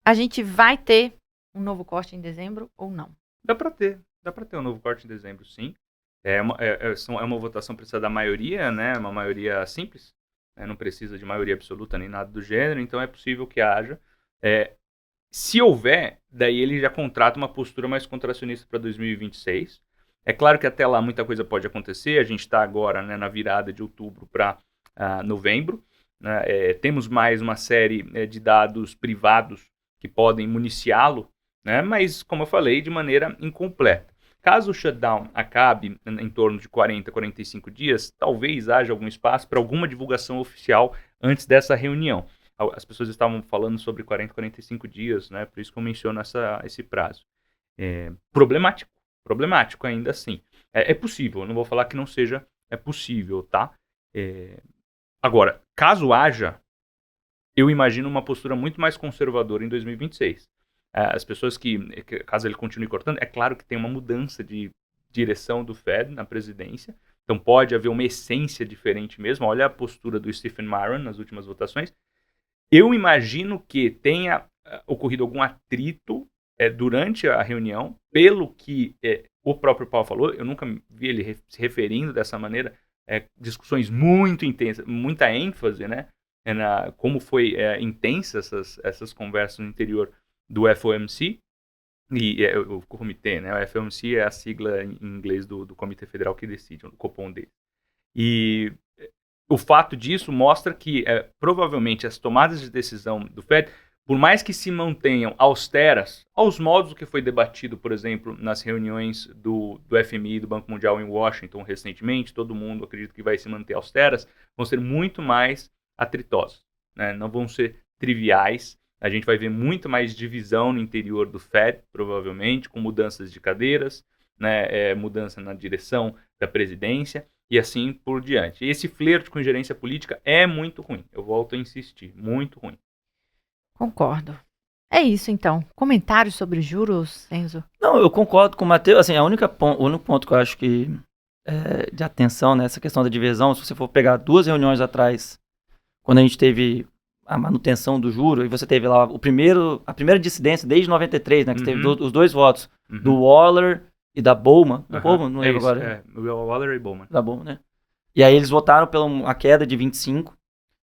a gente vai ter um novo corte em dezembro ou não? Dá para ter um novo corte em dezembro, sim. É uma votação que precisa da maioria, né? Uma maioria simples, né? Não precisa de maioria absoluta nem nada do gênero, então é possível que haja. Se houver, daí ele já contrata uma postura mais contracionista para 2026. É claro que até lá muita coisa pode acontecer, a gente está agora, né, na virada de outubro para novembro, né? Temos mais uma série de dados privados que podem municiá-lo, né? Mas, como eu falei, de maneira incompleta. Caso o shutdown acabe em torno de 40, 45 dias, talvez haja algum espaço para alguma divulgação oficial antes dessa reunião. As pessoas estavam falando sobre 40, 45 dias, né? Por isso que eu menciono esse prazo. Problemático ainda assim. É possível, eu não vou falar que não seja possível, tá? Agora, caso haja, eu imagino uma postura muito mais conservadora em 2026. As pessoas caso ele continue cortando, é claro que tem uma mudança de direção do Fed na presidência, então pode haver uma essência diferente mesmo. Olha a postura do Stephen Marron nas últimas votações. Eu imagino que tenha ocorrido algum atrito durante a reunião, pelo que o próprio Powell falou. Eu nunca vi ele se referindo dessa maneira, discussões muito intensas, muita ênfase, né? Como foi intensa essas conversas no interior do FOMC, e o comitê, né? O FOMC é a sigla em inglês do Comitê Federal que decide, o Copom dele. E o fato disso mostra que provavelmente as tomadas de decisão do Fed, por mais que se mantenham austeras, aos modos do que foi debatido, por exemplo, nas reuniões do FMI e do Banco Mundial em Washington recentemente, todo mundo acredita que vai se manter austeras, vão ser muito mais atritosas, né? Não vão ser triviais. A gente vai ver muito mais divisão no interior do Fed, provavelmente, com mudanças de cadeiras, né? Mudança na direção da presidência e assim por diante. E esse flerte com ingerência política é muito ruim. Eu volto a insistir, muito ruim. Concordo. É isso, então. Comentários sobre juros, Enzo? Não, eu concordo com o Matheus. Assim, o único ponto que eu acho que de atenção nessa questão da divisão, se você for pegar 2 reuniões atrás, quando a gente teve a manutenção do juro, e você teve lá a primeira dissidência desde 93, né, que teve os 2 votos, do Waller e da Bowman. Bowman, não lembro agora. Waller e Bowman. Da Bowman, né? E aí eles votaram pela uma queda de 25.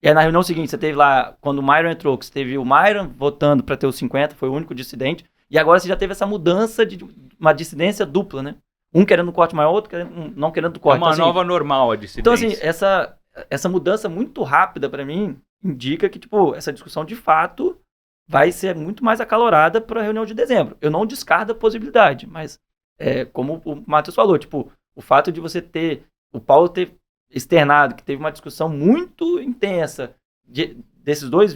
E aí na reunião seguinte, você teve lá, quando o Myron entrou, que você teve o Myron votando para ter os 50, foi o único dissidente. E agora você já teve essa mudança de uma dissidência dupla, né? Um querendo um corte maior, outro não querendo o corte. É uma nova normal a dissidência. Então, assim, essa mudança muito rápida, para mim, indica que, tipo, essa discussão, de fato, vai ser muito mais acalorada para a reunião de dezembro. Eu não descarto a possibilidade, mas, como o Matheus falou, tipo, o fato de você ter, o Paulo ter externado, que teve uma discussão muito intensa dessas 2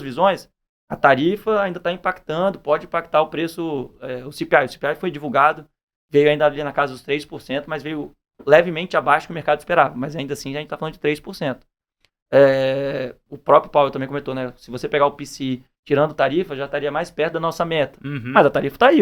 visões, a tarifa ainda está impactando, pode impactar o preço, o CPI. O CPI foi divulgado, veio ainda ali na casa dos 3%, mas veio levemente abaixo do que o mercado esperava, mas ainda assim a gente está falando de 3%. O próprio Powell também comentou, né? Se você pegar o PCI tirando tarifa, já estaria mais perto da nossa meta. Mas a tarifa está aí,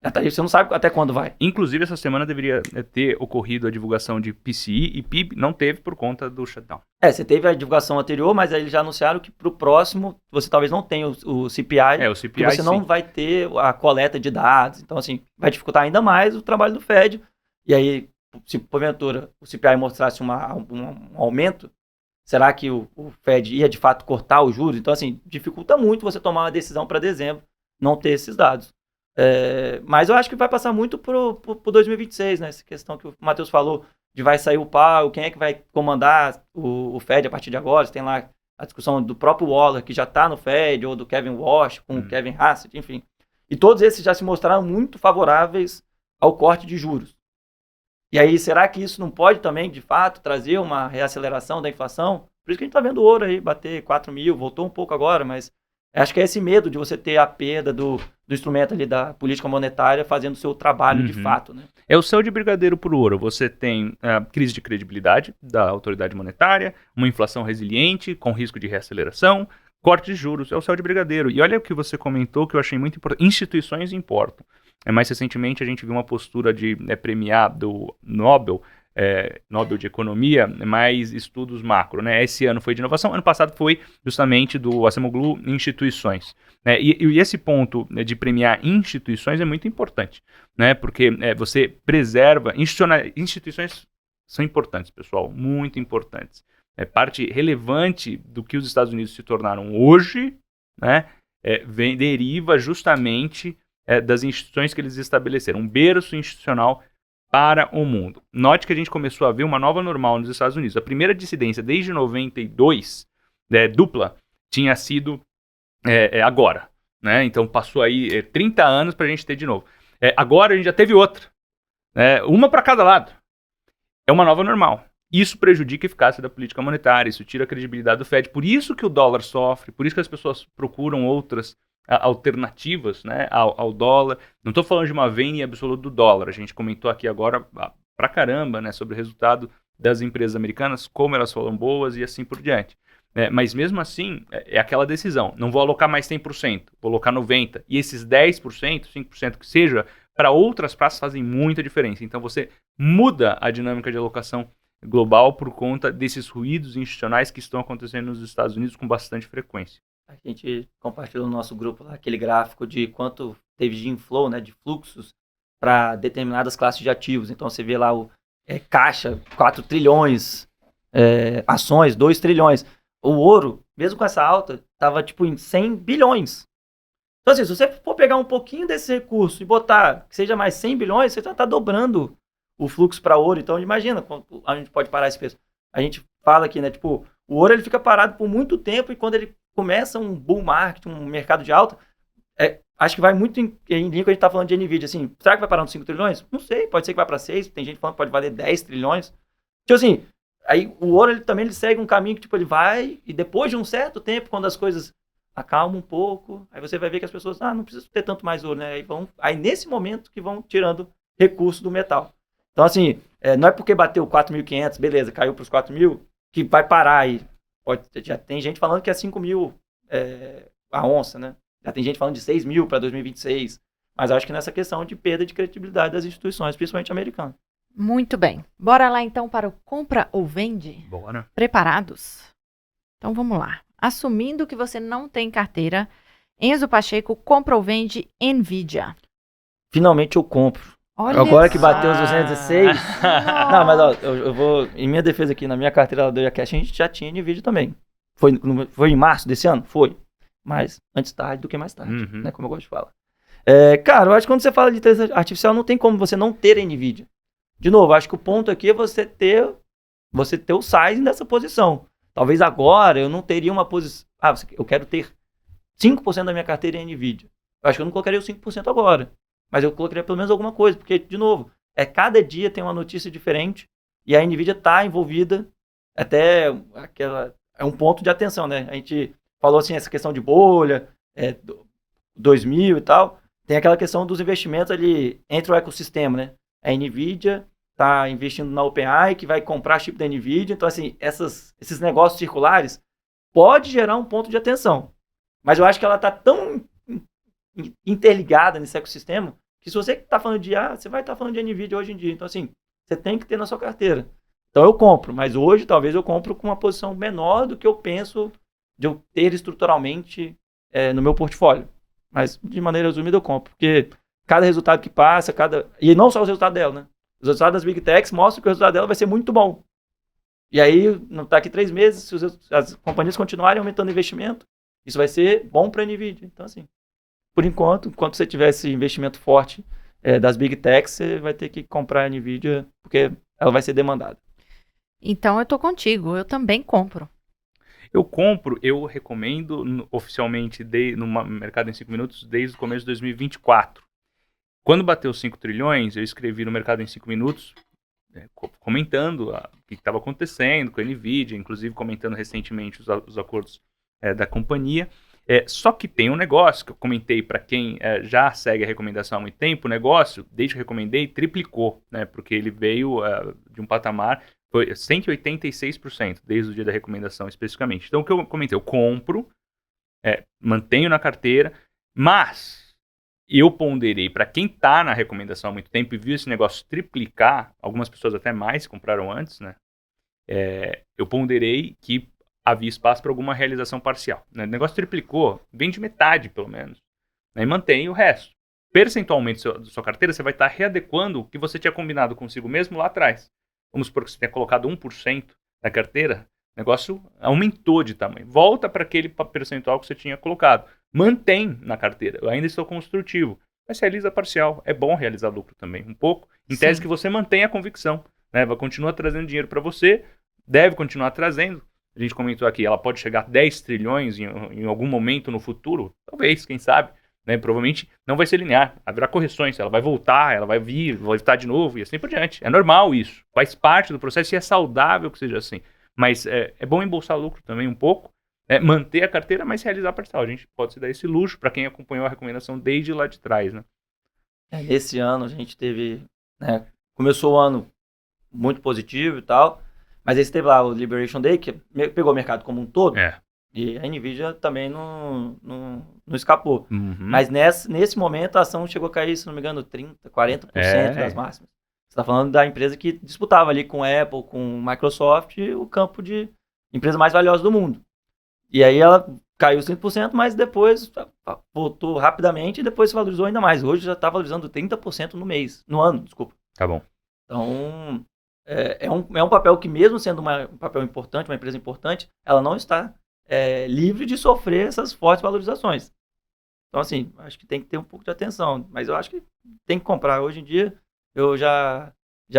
Você não sabe até quando vai. Inclusive, essa semana deveria ter ocorrido a divulgação de PCI e PIB, não teve por conta do shutdown. Você teve a divulgação anterior, mas aí eles já anunciaram que pro próximo você talvez não tenha o CPI, O CPI que você não vai ter a coleta de dados. Então, assim, vai dificultar ainda mais o trabalho do Fed. E aí, se porventura o CPI mostrasse um aumento, será que o Fed ia de fato cortar os juros? Então, assim, dificulta muito você tomar uma decisão para dezembro não ter esses dados. Mas eu acho que vai passar muito pro 2026, né? Essa questão que o Matheus falou, de vai sair o Powell, quem é que vai comandar o Fed a partir de agora? Você tem lá a discussão do próprio Waller, que já está no Fed, ou do Kevin Walsh, com o Kevin Hassett, enfim. E todos esses já se mostraram muito favoráveis ao corte de juros. E aí, será que isso não pode também, de fato, trazer uma reaceleração da inflação? Por isso que a gente está vendo o ouro aí bater 4 mil, voltou um pouco agora, mas acho que é esse medo de você ter a perda do instrumento ali da política monetária fazendo o seu trabalho de fato, né? É o céu de brigadeiro pro ouro. Você tem a crise de credibilidade da autoridade monetária, uma inflação resiliente, com risco de reaceleração, corte de juros. É o céu de brigadeiro. E olha o que você comentou, que eu achei muito importante. Instituições importam. Mais recentemente, a gente viu uma postura de premiar do Nobel de Economia, mais estudos macro, né? Esse ano foi de inovação, ano passado foi justamente do Acemoglu instituições. Né? E esse ponto, né, de premiar instituições é muito importante, né? Porque você preserva, instituições são importantes, pessoal, muito importantes. É parte relevante do que os Estados Unidos se tornaram hoje, né? Deriva justamente das instituições que eles estabeleceram, um berço institucional para o mundo. Note que a gente começou a ver uma nova normal nos Estados Unidos. A primeira dissidência desde 92, dupla, tinha sido agora. Né? Então passou aí 30 anos para a gente ter de novo. Agora a gente já teve outra. Uma para cada lado. É uma nova normal. Isso prejudica a eficácia da política monetária, isso tira a credibilidade do Fed. Por isso que o dólar sofre, por isso que as pessoas procuram outras alternativas, né, ao dólar. Não estou falando de uma vênia absoluta do dólar. A gente comentou aqui agora pra caramba, né, sobre o resultado das empresas americanas, como elas foram boas e assim por diante. Mas mesmo assim, é aquela decisão. Não vou alocar mais 100%, vou alocar 90%. E esses 10%, 5% que seja, para outras praças fazem muita diferença. Então você muda a dinâmica de alocação global por conta desses ruídos institucionais que estão acontecendo nos Estados Unidos com bastante frequência. A gente compartilhou no nosso grupo lá aquele gráfico de quanto teve de inflow, né, de fluxos para determinadas classes de ativos. Então você vê lá o caixa, 4 trilhões, ações, 2 trilhões. O ouro, mesmo com essa alta, estava tipo em 100 bilhões. Então assim, se você for pegar um pouquinho desse recurso e botar que seja mais 100 bilhões, você já está dobrando o fluxo para ouro. Então imagina, a gente pode parar esse preço. A gente fala aqui, né, tipo, o ouro ele fica parado por muito tempo e quando ele começa um bull market, um mercado de alta, acho que vai muito em linha com a gente está falando de NVIDIA, assim, será que vai parar nos 5 trilhões? Não sei, pode ser que vai para 6, tem gente falando que pode valer 10 trilhões. Tipo assim, aí o ouro ele segue um caminho que tipo, ele vai, e depois de um certo tempo, quando as coisas acalmam um pouco, aí você vai ver que as pessoas, não precisa ter tanto mais ouro, né? Aí nesse momento que vão tirando recursos do metal. Então assim, não é porque bateu 4.500, beleza, caiu para os 4.000, que vai parar aí. Já tem gente falando que é 5 mil a onça, né? Já tem gente falando de 6 mil para 2026. Mas acho que nessa questão de perda de credibilidade das instituições, principalmente americanas. Muito bem. Bora lá então para o compra ou vende? Bora. Preparados? Então vamos lá. Assumindo que você não tem carteira, Enzo Pacheco compra ou vende NVIDIA? Finalmente eu compro. Olha agora que só. bateu os 216. Não, mas ó, eu vou. Em minha defesa aqui, na minha carteira da Cash, a gente já tinha NVIDIA também. Foi em março desse ano? Foi. Mas antes tarde do que mais tarde, né? Como eu gosto de falar. Cara, eu acho que quando você fala de inteligência artificial, não tem como você não ter NVIDIA. De novo, acho que o ponto aqui é você ter o sizing dessa posição. Talvez agora eu não teria uma posição. Eu quero ter 5% da minha carteira em NVIDIA. Eu acho que eu não colocaria os 5% agora. Mas eu colocaria pelo menos alguma coisa, porque, de novo, cada dia tem uma notícia diferente e a NVIDIA está envolvida até é um ponto de atenção, né? A gente falou assim, essa questão de bolha, 2000 e tal, tem aquela questão dos investimentos ali entre o ecossistema, né? A NVIDIA está investindo na OpenAI, que vai comprar chip da NVIDIA, então, assim, esses negócios circulares pode gerar um ponto de atenção, mas eu acho que ela está tão interligada nesse ecossistema, que Que se você está falando de IA, você vai estar falando de NVIDIA hoje em dia. Então, assim, você tem que ter na sua carteira. Então, eu compro, mas hoje, talvez, eu compro com uma posição menor do que eu penso de eu ter estruturalmente no meu portfólio. Mas, de maneira resumida, eu compro. Porque cada resultado que passa, e não só os resultados dela, né? Os resultados das Big Techs mostram que o resultado dela vai ser muito bom. E aí, daqui 3 meses, se as companhias continuarem aumentando o investimento, isso vai ser bom para a NVIDIA. Então, assim, por enquanto você tiver esse investimento forte das Big Techs, você vai ter que comprar a NVIDIA, porque ela vai ser demandada. Então, eu tô contigo. Eu também compro. Eu recomendo oficialmente no Mercado em 5 Minutos desde o começo de 2024. Quando bateu 5 trilhões, eu escrevi no Mercado em 5 Minutos, comentando o que estava acontecendo com a NVIDIA, inclusive comentando recentemente os acordos da companhia. Só que tem um negócio que eu comentei para quem já segue a recomendação há muito tempo. O negócio, desde que eu recomendei, triplicou, né? Porque ele veio de um patamar, foi 186% desde o dia da recomendação especificamente. Então, o que eu comentei, eu compro, mantenho na carteira, mas eu ponderei, para quem está na recomendação há muito tempo e viu esse negócio triplicar, algumas pessoas até mais compraram antes, né? Eu ponderei que havia espaço para alguma realização parcial, né? O negócio triplicou, vende metade pelo menos, né? E mantém o resto. Percentualmente da sua carteira, você vai estar readequando o que você tinha combinado consigo mesmo lá atrás. Vamos supor que você tenha colocado 1% na carteira, o negócio aumentou de tamanho. Volta para aquele percentual que você tinha colocado. Mantém na carteira. Eu ainda estou construtivo. Mas realiza parcial. É bom realizar lucro também, um pouco. Em tese que você mantenha a convicção, né? Vai continuar trazendo dinheiro para você, deve continuar trazendo. A gente comentou aqui, ela pode chegar a 10 trilhões em algum momento no futuro. Talvez, quem sabe. Né? Provavelmente não vai ser linear. Haverá correções. Ela vai voltar, ela vai vir, vai voltar de novo e assim por diante. É normal isso. Faz parte do processo e é saudável que seja assim. Mas é bom embolsar lucro também um pouco. Manter a carteira, mas realizar parcial. A gente pode se dar esse luxo para quem acompanhou a recomendação desde lá de trás, né? Nesse ano a gente teve, né, começou o ano muito positivo e tal, mas aí teve lá o Liberation Day, que pegou o mercado como um todo, e a NVIDIA também não escapou. Uhum. Mas nesse momento a ação chegou a cair, se não me engano, 30%, 40% das máximas. Você está falando da empresa que disputava ali com a Apple, com a Microsoft, o campo de empresa mais valiosa do mundo. E aí ela caiu 5%, mas depois voltou rapidamente e depois se valorizou ainda mais. Hoje já está valorizando 30% no ano, desculpa. Tá bom. Então, é um papel que mesmo sendo um papel importante, uma empresa importante, ela não está livre de sofrer essas fortes valorizações. Então, assim, acho que tem que ter um pouco de atenção. Mas eu acho que tem que comprar. Hoje em dia, eu já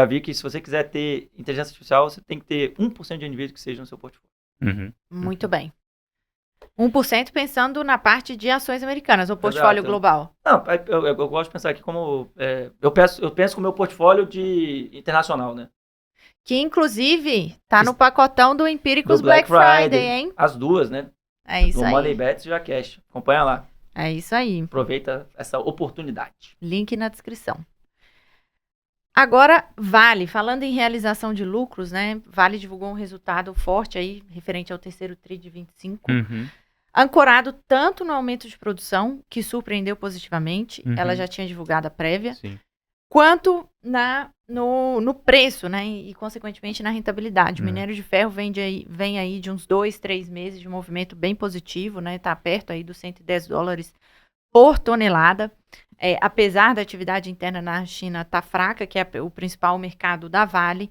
vi que se você quiser ter inteligência artificial, você tem que ter 1% de NVIDIA que seja no seu portfólio. Uhum. Muito bem. 1% pensando na parte de ações americanas, ou portfólio global. Não, eu gosto de pensar aqui como... eu penso com o meu portfólio de internacional, né? Que, inclusive, tá no pacotão do Empíricos Do Black Friday, hein? As duas, né? É isso no aí. Money Bets e a Cash. Acompanha lá. É isso aí. Aproveita essa oportunidade. Link na descrição. Agora, Vale, falando em realização de lucros, né? Vale divulgou um resultado forte aí, referente ao terceiro TRI de 25, ancorado tanto no aumento de produção, que surpreendeu positivamente, ela já tinha divulgado a prévia, quanto no preço, né? E, consequentemente, na rentabilidade. O minério de ferro vem aí de uns 2, 3 meses de movimento bem positivo, né? Tá perto aí dos $110 por tonelada. Apesar da atividade interna na China estar fraca, que é o principal mercado da Vale,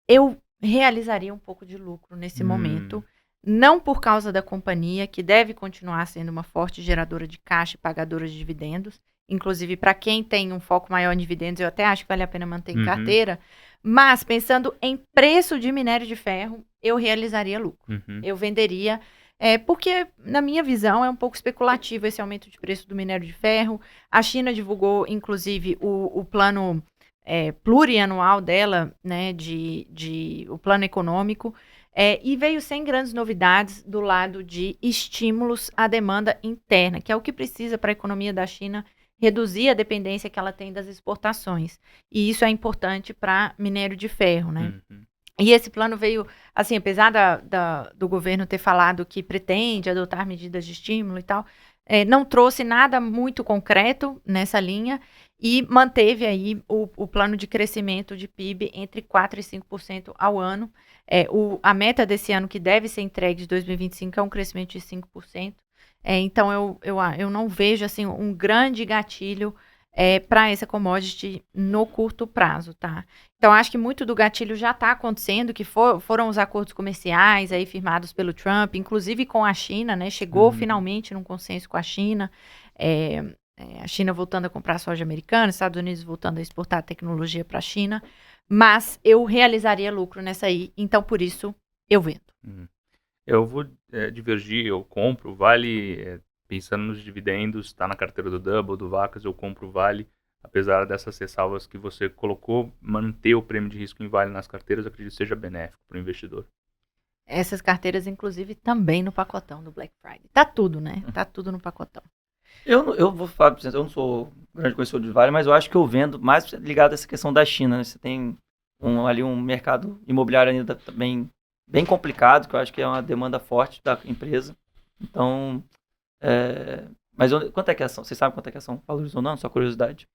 eu realizaria um pouco de lucro nesse momento, não por causa da companhia, que deve continuar sendo uma forte geradora de caixa e pagadora de dividendos. Inclusive, para quem tem um foco maior em dividendos, eu até acho que vale a pena manter em carteira. Mas, pensando em preço de minério de ferro, eu realizaria lucro. Eu venderia... porque, na minha visão, é um pouco especulativo esse aumento de preço do minério de ferro. A China divulgou, inclusive, o plano plurianual dela, né, o plano econômico, e veio sem grandes novidades do lado de estímulos à demanda interna, que é o que precisa para a economia da China reduzir a dependência que ela tem das exportações. E isso é importante para minério de ferro, né? E esse plano veio, assim, apesar do governo ter falado que pretende adotar medidas de estímulo e tal, não trouxe nada muito concreto nessa linha e manteve aí o plano de crescimento de PIB entre 4% e 5% ao ano. A meta desse ano, que deve ser entregue de 2025, é um crescimento de 5%. Então, eu não vejo assim, um grande gatilho para essa commodity no curto prazo, tá? Então, acho que muito do gatilho já está acontecendo, que foram os acordos comerciais aí firmados pelo Trump, inclusive com a China, né? Chegou finalmente num consenso com a China, a China voltando a comprar soja americana, Estados Unidos voltando a exportar tecnologia para a China, mas eu realizaria lucro nessa aí, então por isso eu vendo. Eu vou divergir, eu compro, Vale, pensando nos dividendos, está na carteira do Double, do Vacas, eu compro Vale, apesar dessas ressalvas que você colocou, manter o prêmio de risco em Vale nas carteiras, eu acredito que seja benéfico para o investidor. Essas carteiras, inclusive, também no pacotão do Black Friday. Tá tudo, né? Tá tudo no pacotão. Eu vou falar pra vocês, eu não sou grande conhecedor de Vale, mas eu acho que eu vendo mais ligado a essa questão da China, né? Você tem ali um mercado imobiliário ainda também bem complicado, que eu acho que é uma demanda forte da empresa. Então, mas quanto é que a ação? Vocês sabem quanto é que a ação valorizou não? Só curiosidade.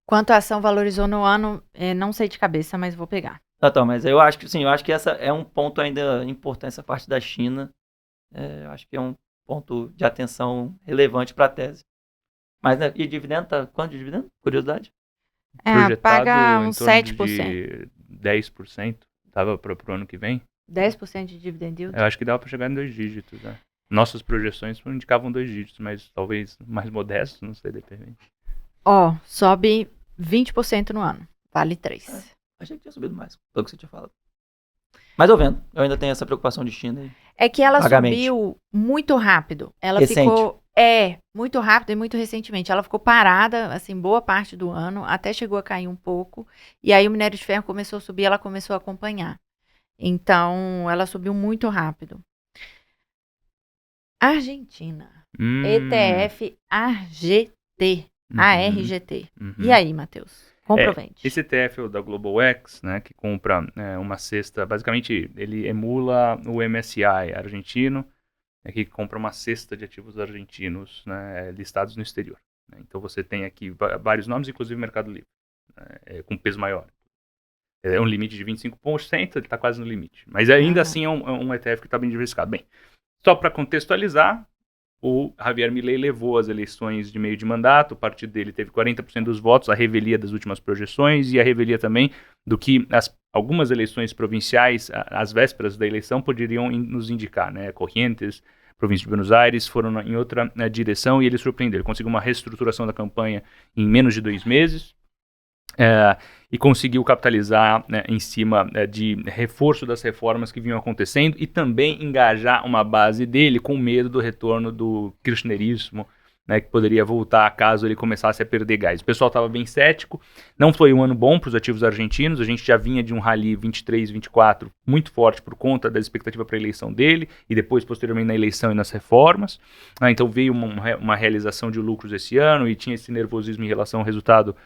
Quanto a ação valorizou no ano, não sei de cabeça, mas vou pegar. Então, mas eu acho que sim, eu acho que essa é um ponto ainda importante, essa parte da China. Eu acho que é um ponto de atenção relevante para a tese. Mas, né, e dividendo, quanto de dividendo? Curiosidade? Paga uns 7%. De 10%, estava para o ano que vem. 10% de dividend yield? Eu acho que dava para chegar em 2 dígitos, né? Nossas projeções indicavam 2 dígitos, mas talvez mais modestos, não sei, depende. Sobe 20% no ano, vale 3%. Achei que tinha subido mais, pelo que você tinha falado. Mas eu vendo, eu ainda tenho essa preocupação de China aí. É que ela subiu muito rápido. Ela ficou muito rápido e muito recentemente. Ela ficou parada, assim, boa parte do ano, até chegou a cair um pouco. E aí o minério de ferro começou a subir, ela começou a acompanhar. Então, ela subiu muito rápido. Argentina. ETF ARGT. ARGT. E aí, Matheus? Comprovente. Esse ETF é o da Global X, né, que compra uma cesta, basicamente ele emula o MSCI argentino, que compra uma cesta de ativos argentinos, né, listados no exterior. Né? Então você tem aqui vários nomes, inclusive Mercado Livre, com peso maior. É um limite de 25%, ele está quase no limite. Mas ainda assim é um ETF que está bem diversificado. Bem, só para contextualizar, o Javier Milei levou as eleições de meio de mandato, o partido dele teve 40% dos votos, a revelia das últimas projeções e a revelia também do que algumas eleições provinciais, às vésperas da eleição, poderiam nos indicar, né? Corrientes, província de Buenos Aires, foram em outra direção e ele surpreendeu. Ele conseguiu uma reestruturação da campanha em menos de 2 meses. E conseguiu capitalizar, né, em cima de reforço das reformas que vinham acontecendo e também engajar uma base dele com medo do retorno do kirchnerismo, né, que poderia voltar caso ele começasse a perder gás. O pessoal estava bem cético, não foi um ano bom para os ativos argentinos, a gente já vinha de um rally 23, 24 muito forte por conta da expectativa para a eleição dele e depois, posteriormente, na eleição e nas reformas. Então veio uma realização de lucros esse ano e tinha esse nervosismo em relação ao resultado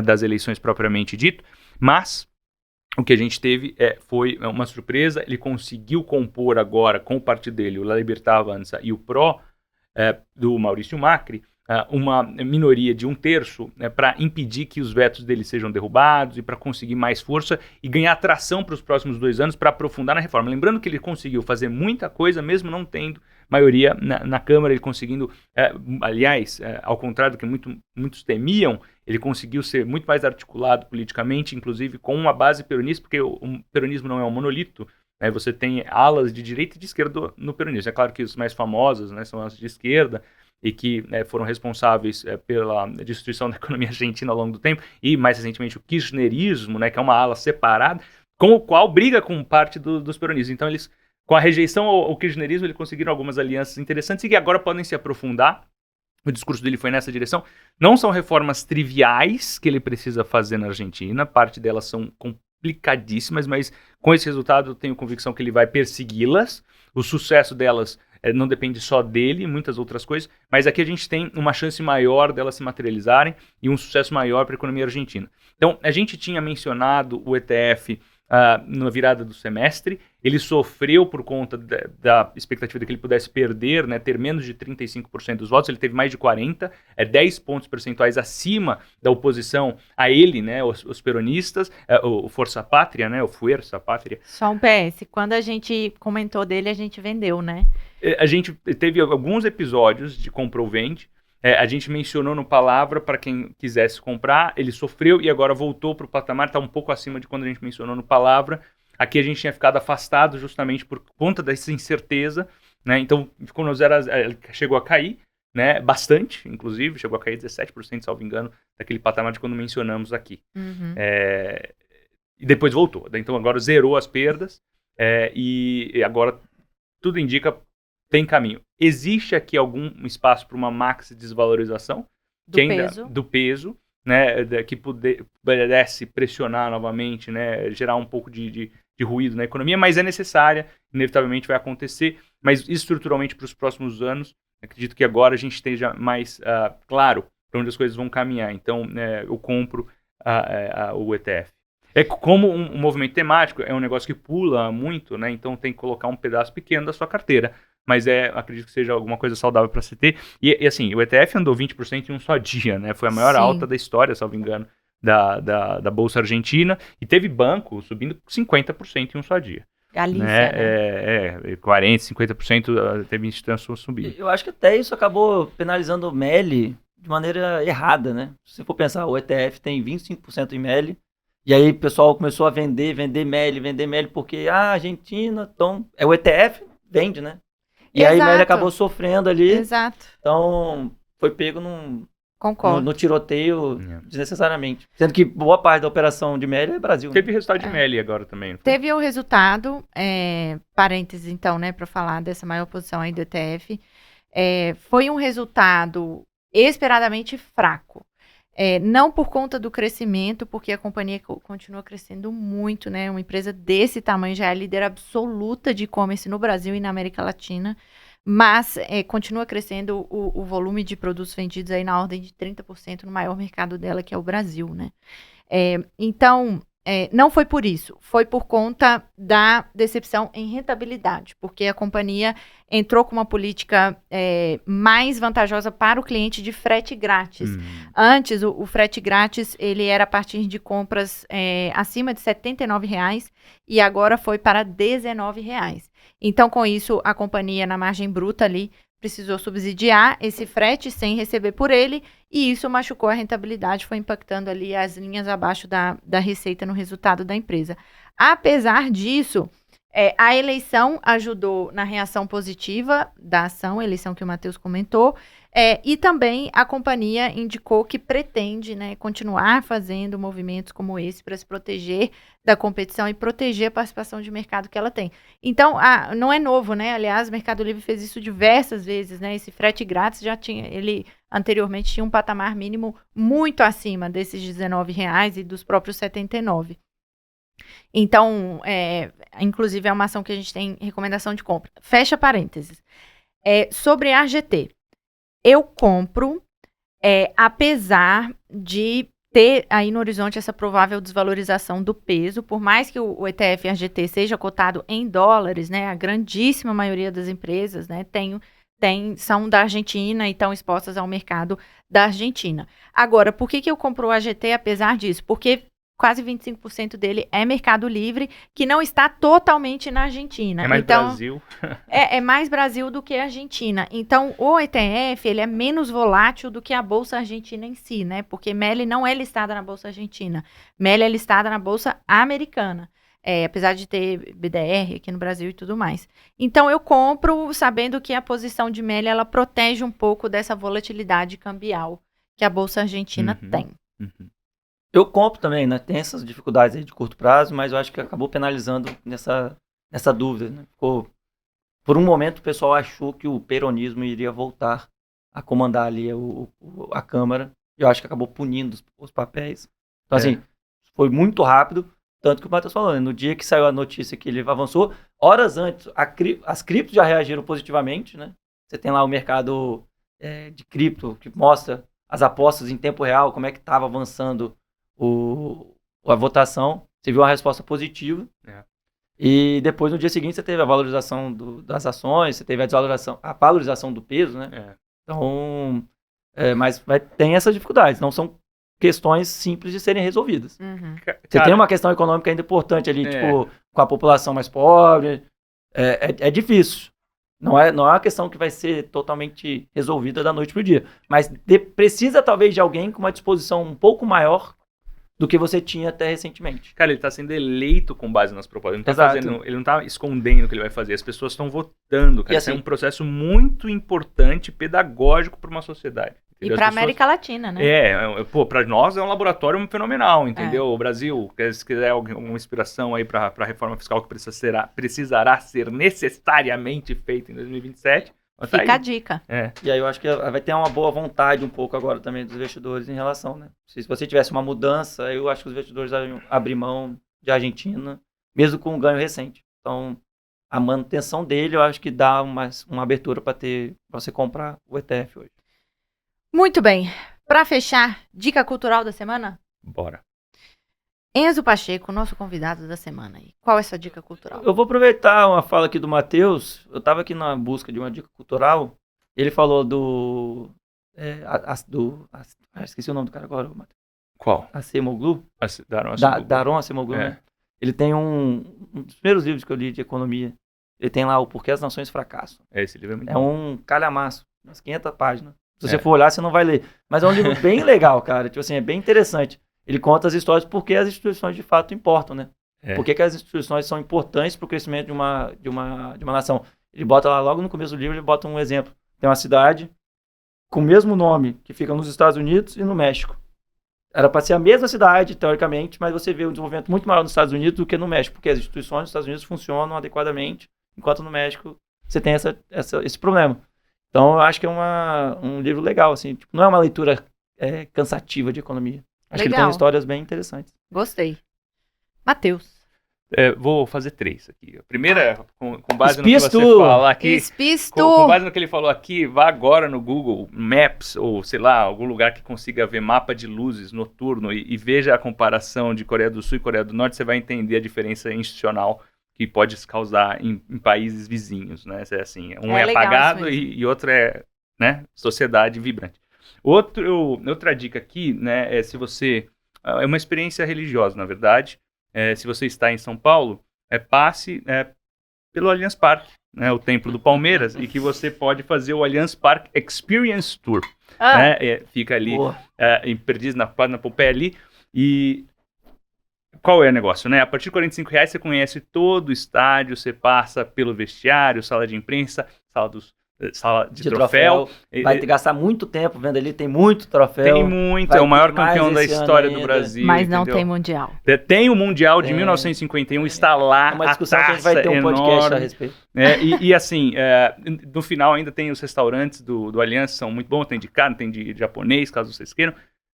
das eleições propriamente dito, mas o que a gente teve foi uma surpresa. Ele conseguiu compor agora com o partido dele, o La Libertad Avança e o PRO, do Maurício Macri, uma minoria de 1/3 para impedir que os vetos dele sejam derrubados e para conseguir mais força e ganhar tração para os próximos 2 anos para aprofundar na reforma. Lembrando que ele conseguiu fazer muita coisa, mesmo não tendo maioria na Câmara, ele conseguindo, aliás, ao contrário do que muitos temiam, ele conseguiu ser muito mais articulado politicamente, inclusive com uma base peronista, porque o peronismo não é um monolito. Você tem alas de direita e de esquerda no peronismo. É claro que os mais famosos, né, são as de esquerda e que foram responsáveis pela destruição da economia argentina ao longo do tempo, e mais recentemente o kirchnerismo, né, que é uma ala separada, com o qual briga com parte dos peronistas. Então eles, com a rejeição ao kirchnerismo, eles conseguiram algumas alianças interessantes e que agora podem se aprofundar. O discurso dele foi nessa direção. Não são reformas triviais que ele precisa fazer na Argentina, parte delas são complicadíssimas, mas com esse resultado eu tenho convicção que ele vai persegui-las. O sucesso delas não depende só dele, muitas outras coisas, mas aqui a gente tem uma chance maior delas se materializarem e um sucesso maior para a economia argentina. Então, a gente tinha mencionado o ETF na virada do semestre. Ele sofreu por conta da expectativa de que ele pudesse perder, né, ter menos de 35% dos votos. Ele teve mais de 40%, 10 pontos percentuais acima da oposição a ele, né, os peronistas, o Força Pátria, né, o Fuerza Pátria. Só um PS, quando a gente comentou dele, a gente vendeu, né? A gente teve alguns episódios de compra ou vende. A gente mencionou no Palavra para quem quisesse comprar, ele sofreu e agora voltou para o patamar, está um pouco acima de quando a gente mencionou no Palavra. Aqui a gente tinha ficado afastado justamente por conta dessa incerteza, né? Então ficou no zero, chegou a cair, né? Bastante, inclusive, chegou a cair 17%, salvo engano, daquele patamar de quando mencionamos aqui. Uhum. E depois voltou. Então agora zerou as perdas e agora tudo indica tem caminho. Existe aqui algum espaço para uma maxi desvalorização do peso, né, que pudesse pressionar novamente, né, gerar um pouco de ruído na economia, mas é necessária, inevitavelmente vai acontecer, mas estruturalmente para os próximos anos, acredito que agora a gente esteja mais claro para onde as coisas vão caminhar. Então, eu compro o ETF. Como um movimento temático, é um negócio que pula muito, né, então tem que colocar um pedaço pequeno da sua carteira. Mas acredito que seja alguma coisa saudável para se ter. E assim, o ETF andou 20% em um só dia, né? Foi a maior alta da história, salvo engano, da Bolsa Argentina. E teve banco subindo 50% em um só dia. Galícia, né? 40%, 50% teve instituição subindo. Eu acho que até isso acabou penalizando o MELI de maneira errada, né? Se você for pensar, o ETF tem 25% em MELI. E aí o pessoal começou a vender MELI, porque a Argentina, então, o ETF vende, né? E aí ele acabou sofrendo ali. Exato. Então, foi pego no tiroteio desnecessariamente. Sendo que boa parte da operação de MELI é Brasil. Teve resultado de MELI agora também. Teve o resultado, parênteses então, né, para falar dessa maior posição aí do ETF. Foi um resultado esperadamente fraco. Não por conta do crescimento, porque a companhia continua crescendo muito, né? Uma empresa desse tamanho já é a líder absoluta de e-commerce no Brasil e na América Latina, mas continua crescendo o volume de produtos vendidos aí na ordem de 30% no maior mercado dela, que é o Brasil, né? Então, não foi por isso, foi por conta da decepção em rentabilidade, porque a companhia entrou com uma política mais vantajosa para o cliente de frete grátis. Antes, o frete grátis, ele era a partir de compras acima de R$ 79,00 e agora foi para R$ 19,00. Então, com isso, a companhia, na margem bruta ali, precisou subsidiar esse frete sem receber por ele, e isso machucou a rentabilidade, foi impactando ali as linhas abaixo da receita no resultado da empresa. Apesar disso, a eleição ajudou na reação positiva da ação, a eleição que o Matheus comentou, e também a companhia indicou que pretende, né, continuar fazendo movimentos como esse para se proteger da competição e proteger a participação de mercado que ela tem. Então, não é novo, né? Aliás, o Mercado Livre fez isso diversas vezes, né? Esse frete grátis ele anteriormente tinha um patamar mínimo muito acima desses R$19,00 e dos próprios R$79,00. Então, inclusive é uma ação que a gente tem recomendação de compra. Fecha parênteses. Sobre a AGT, eu compro, apesar de ter aí no horizonte essa provável desvalorização do peso, por mais que o ETF AGT seja cotado em dólares, né, a grandíssima maioria das empresas, né, são da Argentina e estão expostas ao mercado da Argentina. Agora, por que eu compro o AGT apesar disso? Porque quase 25% dele é Mercado Livre, que não está totalmente na Argentina. É mais Brasil. É mais Brasil do que a Argentina. Então, o ETF, ele é menos volátil do que a Bolsa Argentina em si, né? Porque MELI não é listada na Bolsa Argentina. MELI é listada na Bolsa Americana. Apesar de ter BDR aqui no Brasil e tudo mais. Então, eu compro sabendo que a posição de MELI, ela protege um pouco dessa volatilidade cambial que a Bolsa Argentina tem. Eu compro também, né? Tem essas dificuldades aí de curto prazo, mas eu acho que acabou penalizando nessa dúvida, né? Por um momento o pessoal achou que o peronismo iria voltar a comandar ali a Câmara. Eu acho que acabou punindo os papéis. Então, assim, foi muito rápido, tanto que o Matheus falou, né? No dia que saiu a notícia que ele avançou, horas antes, as criptos já reagiram positivamente, né? Você tem lá o mercado de cripto que mostra as apostas em tempo real, como é que estava avançando a votação. Você viu uma resposta positiva. É. E depois, no dia seguinte, você teve a valorização das ações, você teve a valorização do peso, né? É. Então, mas tem essas dificuldades. Não são questões simples de serem resolvidas. Uhum. Você tem uma questão econômica ainda importante ali, tipo, com a população mais pobre. É difícil. Não é uma questão que vai ser totalmente resolvida da noite pro dia. Mas precisa, talvez, de alguém com uma disposição um pouco maior do que você tinha até recentemente. Cara, ele tá sendo eleito com base nas propostas. Ele não tá escondendo o que ele vai fazer. As pessoas estão votando, cara. Isso é um processo muito importante, pedagógico para uma sociedade. Entendeu? E para a América Latina, né? Para nós é um laboratório fenomenal, entendeu? O Brasil, se quiser alguma inspiração aí para a reforma fiscal que precisará ser necessariamente feita em 2027... Fica a dica. E aí eu acho que vai ter uma boa vontade um pouco agora também dos investidores em relação, né? Se você tivesse uma mudança, eu acho que os investidores devem abrir mão de Argentina, mesmo com um ganho recente. Então, a manutenção dele, eu acho que dá uma abertura para você comprar o ETF hoje. Muito bem. Para fechar, dica cultural da semana? Bora. Enzo Pacheco, nosso convidado da semana. Qual é a sua dica cultural? Eu vou aproveitar uma fala aqui do Matheus. Eu estava aqui na busca de uma dica cultural. Ele falou esqueci o nome do cara agora, Matheus. Qual? Acemoglu. Daron Acemoglu, né? Ele tem um dos primeiros livros que eu li de economia. Ele tem lá o Porquê as Nações Fracassam. Esse livro é muito bom. Um calhamaço, umas 500 páginas. Se você for olhar, você não vai ler. Mas é um livro bem legal, cara. Tipo assim, é bem interessante. Ele conta as histórias porque as instituições de fato importam, né? Por que as instituições são importantes para o crescimento de uma nação. Ele bota lá, logo no começo do livro, ele bota um exemplo. Tem uma cidade com o mesmo nome que fica nos Estados Unidos e no México. Era para ser a mesma cidade, teoricamente, mas você vê um desenvolvimento muito maior nos Estados Unidos do que no México, porque as instituições nos Estados Unidos funcionam adequadamente, enquanto no México você tem esse problema. Então, eu acho que é um livro legal, assim. Tipo, não é uma leitura cansativa de economia. Acho que ele tem histórias bem interessantes. Gostei. Matheus. Vou fazer 3 aqui. A primeira, com base no que você fala aqui. Com base no que ele falou aqui, vá agora no Google Maps, ou sei lá, algum lugar que consiga ver mapa de luzes noturno e veja a comparação de Coreia do Sul e Coreia do Norte, você vai entender a diferença institucional que pode se causar em países vizinhos, né? Assim, um é apagado e outro é, né, sociedade vibrante. Outra dica aqui, né, se você... É uma experiência religiosa, na verdade. Se você está em São Paulo, passe pelo Allianz Parque, né, o templo do Palmeiras, e que você pode fazer o Allianz Parque Experience Tour. Né, fica ali em Perdiz, na Pompeia ali. E qual é o negócio? Né? A partir de R$45 você conhece todo o estádio, você passa pelo vestiário, sala de imprensa, sala de troféu. Vai gastar muito tempo vendo ali, tem muito troféu. Tem muito, é o maior campeão da história do Brasil. Mas não tem mundial. Tem o Mundial de 1951, está lá, uma discussão que a gente vai ter um podcast a respeito. E assim, no final ainda tem os restaurantes do Aliança, são muito bons, tem de carne, tem de japonês, caso vocês queiram.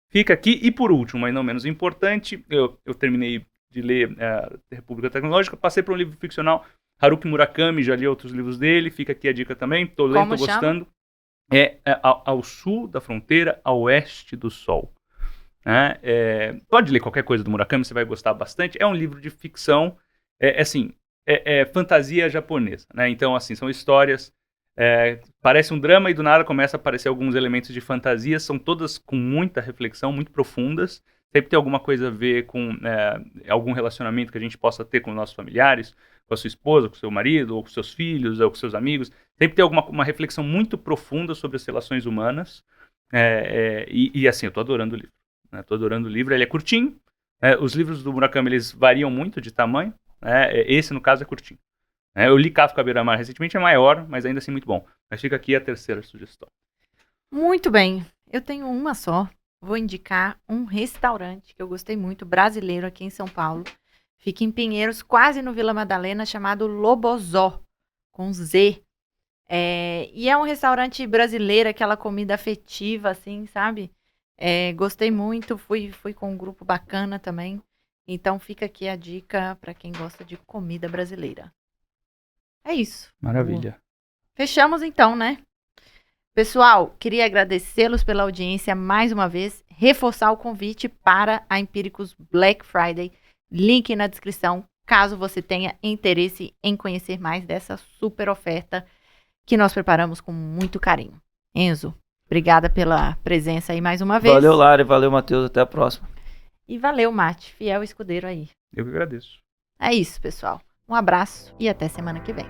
Fica aqui, e por último, mas não menos importante, eu terminei de ler República Tecnológica, passei para um livro ficcional, Haruki Murakami, já li outros livros dele, fica aqui a dica também, tô lendo, tô gostando. Ao sul da fronteira, a oeste do sol. Pode ler qualquer coisa do Murakami, você vai gostar bastante. É um livro de ficção, fantasia japonesa, né? Então, assim, são histórias, parece um drama e do nada começa a aparecer alguns elementos de fantasia, são todas com muita reflexão, muito profundas. Sempre tem alguma coisa a ver com algum relacionamento que a gente possa ter com os nossos familiares, com a sua esposa, com o seu marido, ou com seus filhos, ou com seus amigos. Sempre tem uma reflexão muito profunda sobre as relações humanas. E assim, eu tô adorando o livro. Tô adorando o livro, ele é curtinho. Os livros do Murakami, eles variam muito de tamanho. Esse, no caso, é curtinho. Eu li Kafka à Beira-Mar recentemente, é maior, mas ainda assim muito bom. Mas fica aqui a terceira sugestão. Muito bem, eu tenho uma só. Vou indicar um restaurante que eu gostei muito, brasileiro, aqui em São Paulo. Fica em Pinheiros, quase no Vila Madalena, chamado Lobozó, com Z. E é um restaurante brasileiro, aquela comida afetiva, assim, sabe? Gostei muito, fui com um grupo bacana também. Então fica aqui a dica para quem gosta de comida brasileira. É isso. Maravilha. Fechamos então, né? Pessoal, queria agradecê-los pela audiência mais uma vez, reforçar o convite para a Empíricos Black Friday Link na descrição, caso você tenha interesse em conhecer mais dessa super oferta que nós preparamos com muito carinho. Enzo, obrigada pela presença aí mais uma vez. Valeu, Lari. Valeu, Matheus. Até a próxima. E valeu, Mate, fiel escudeiro aí. Eu que agradeço. É isso, pessoal. Um abraço e até semana que vem.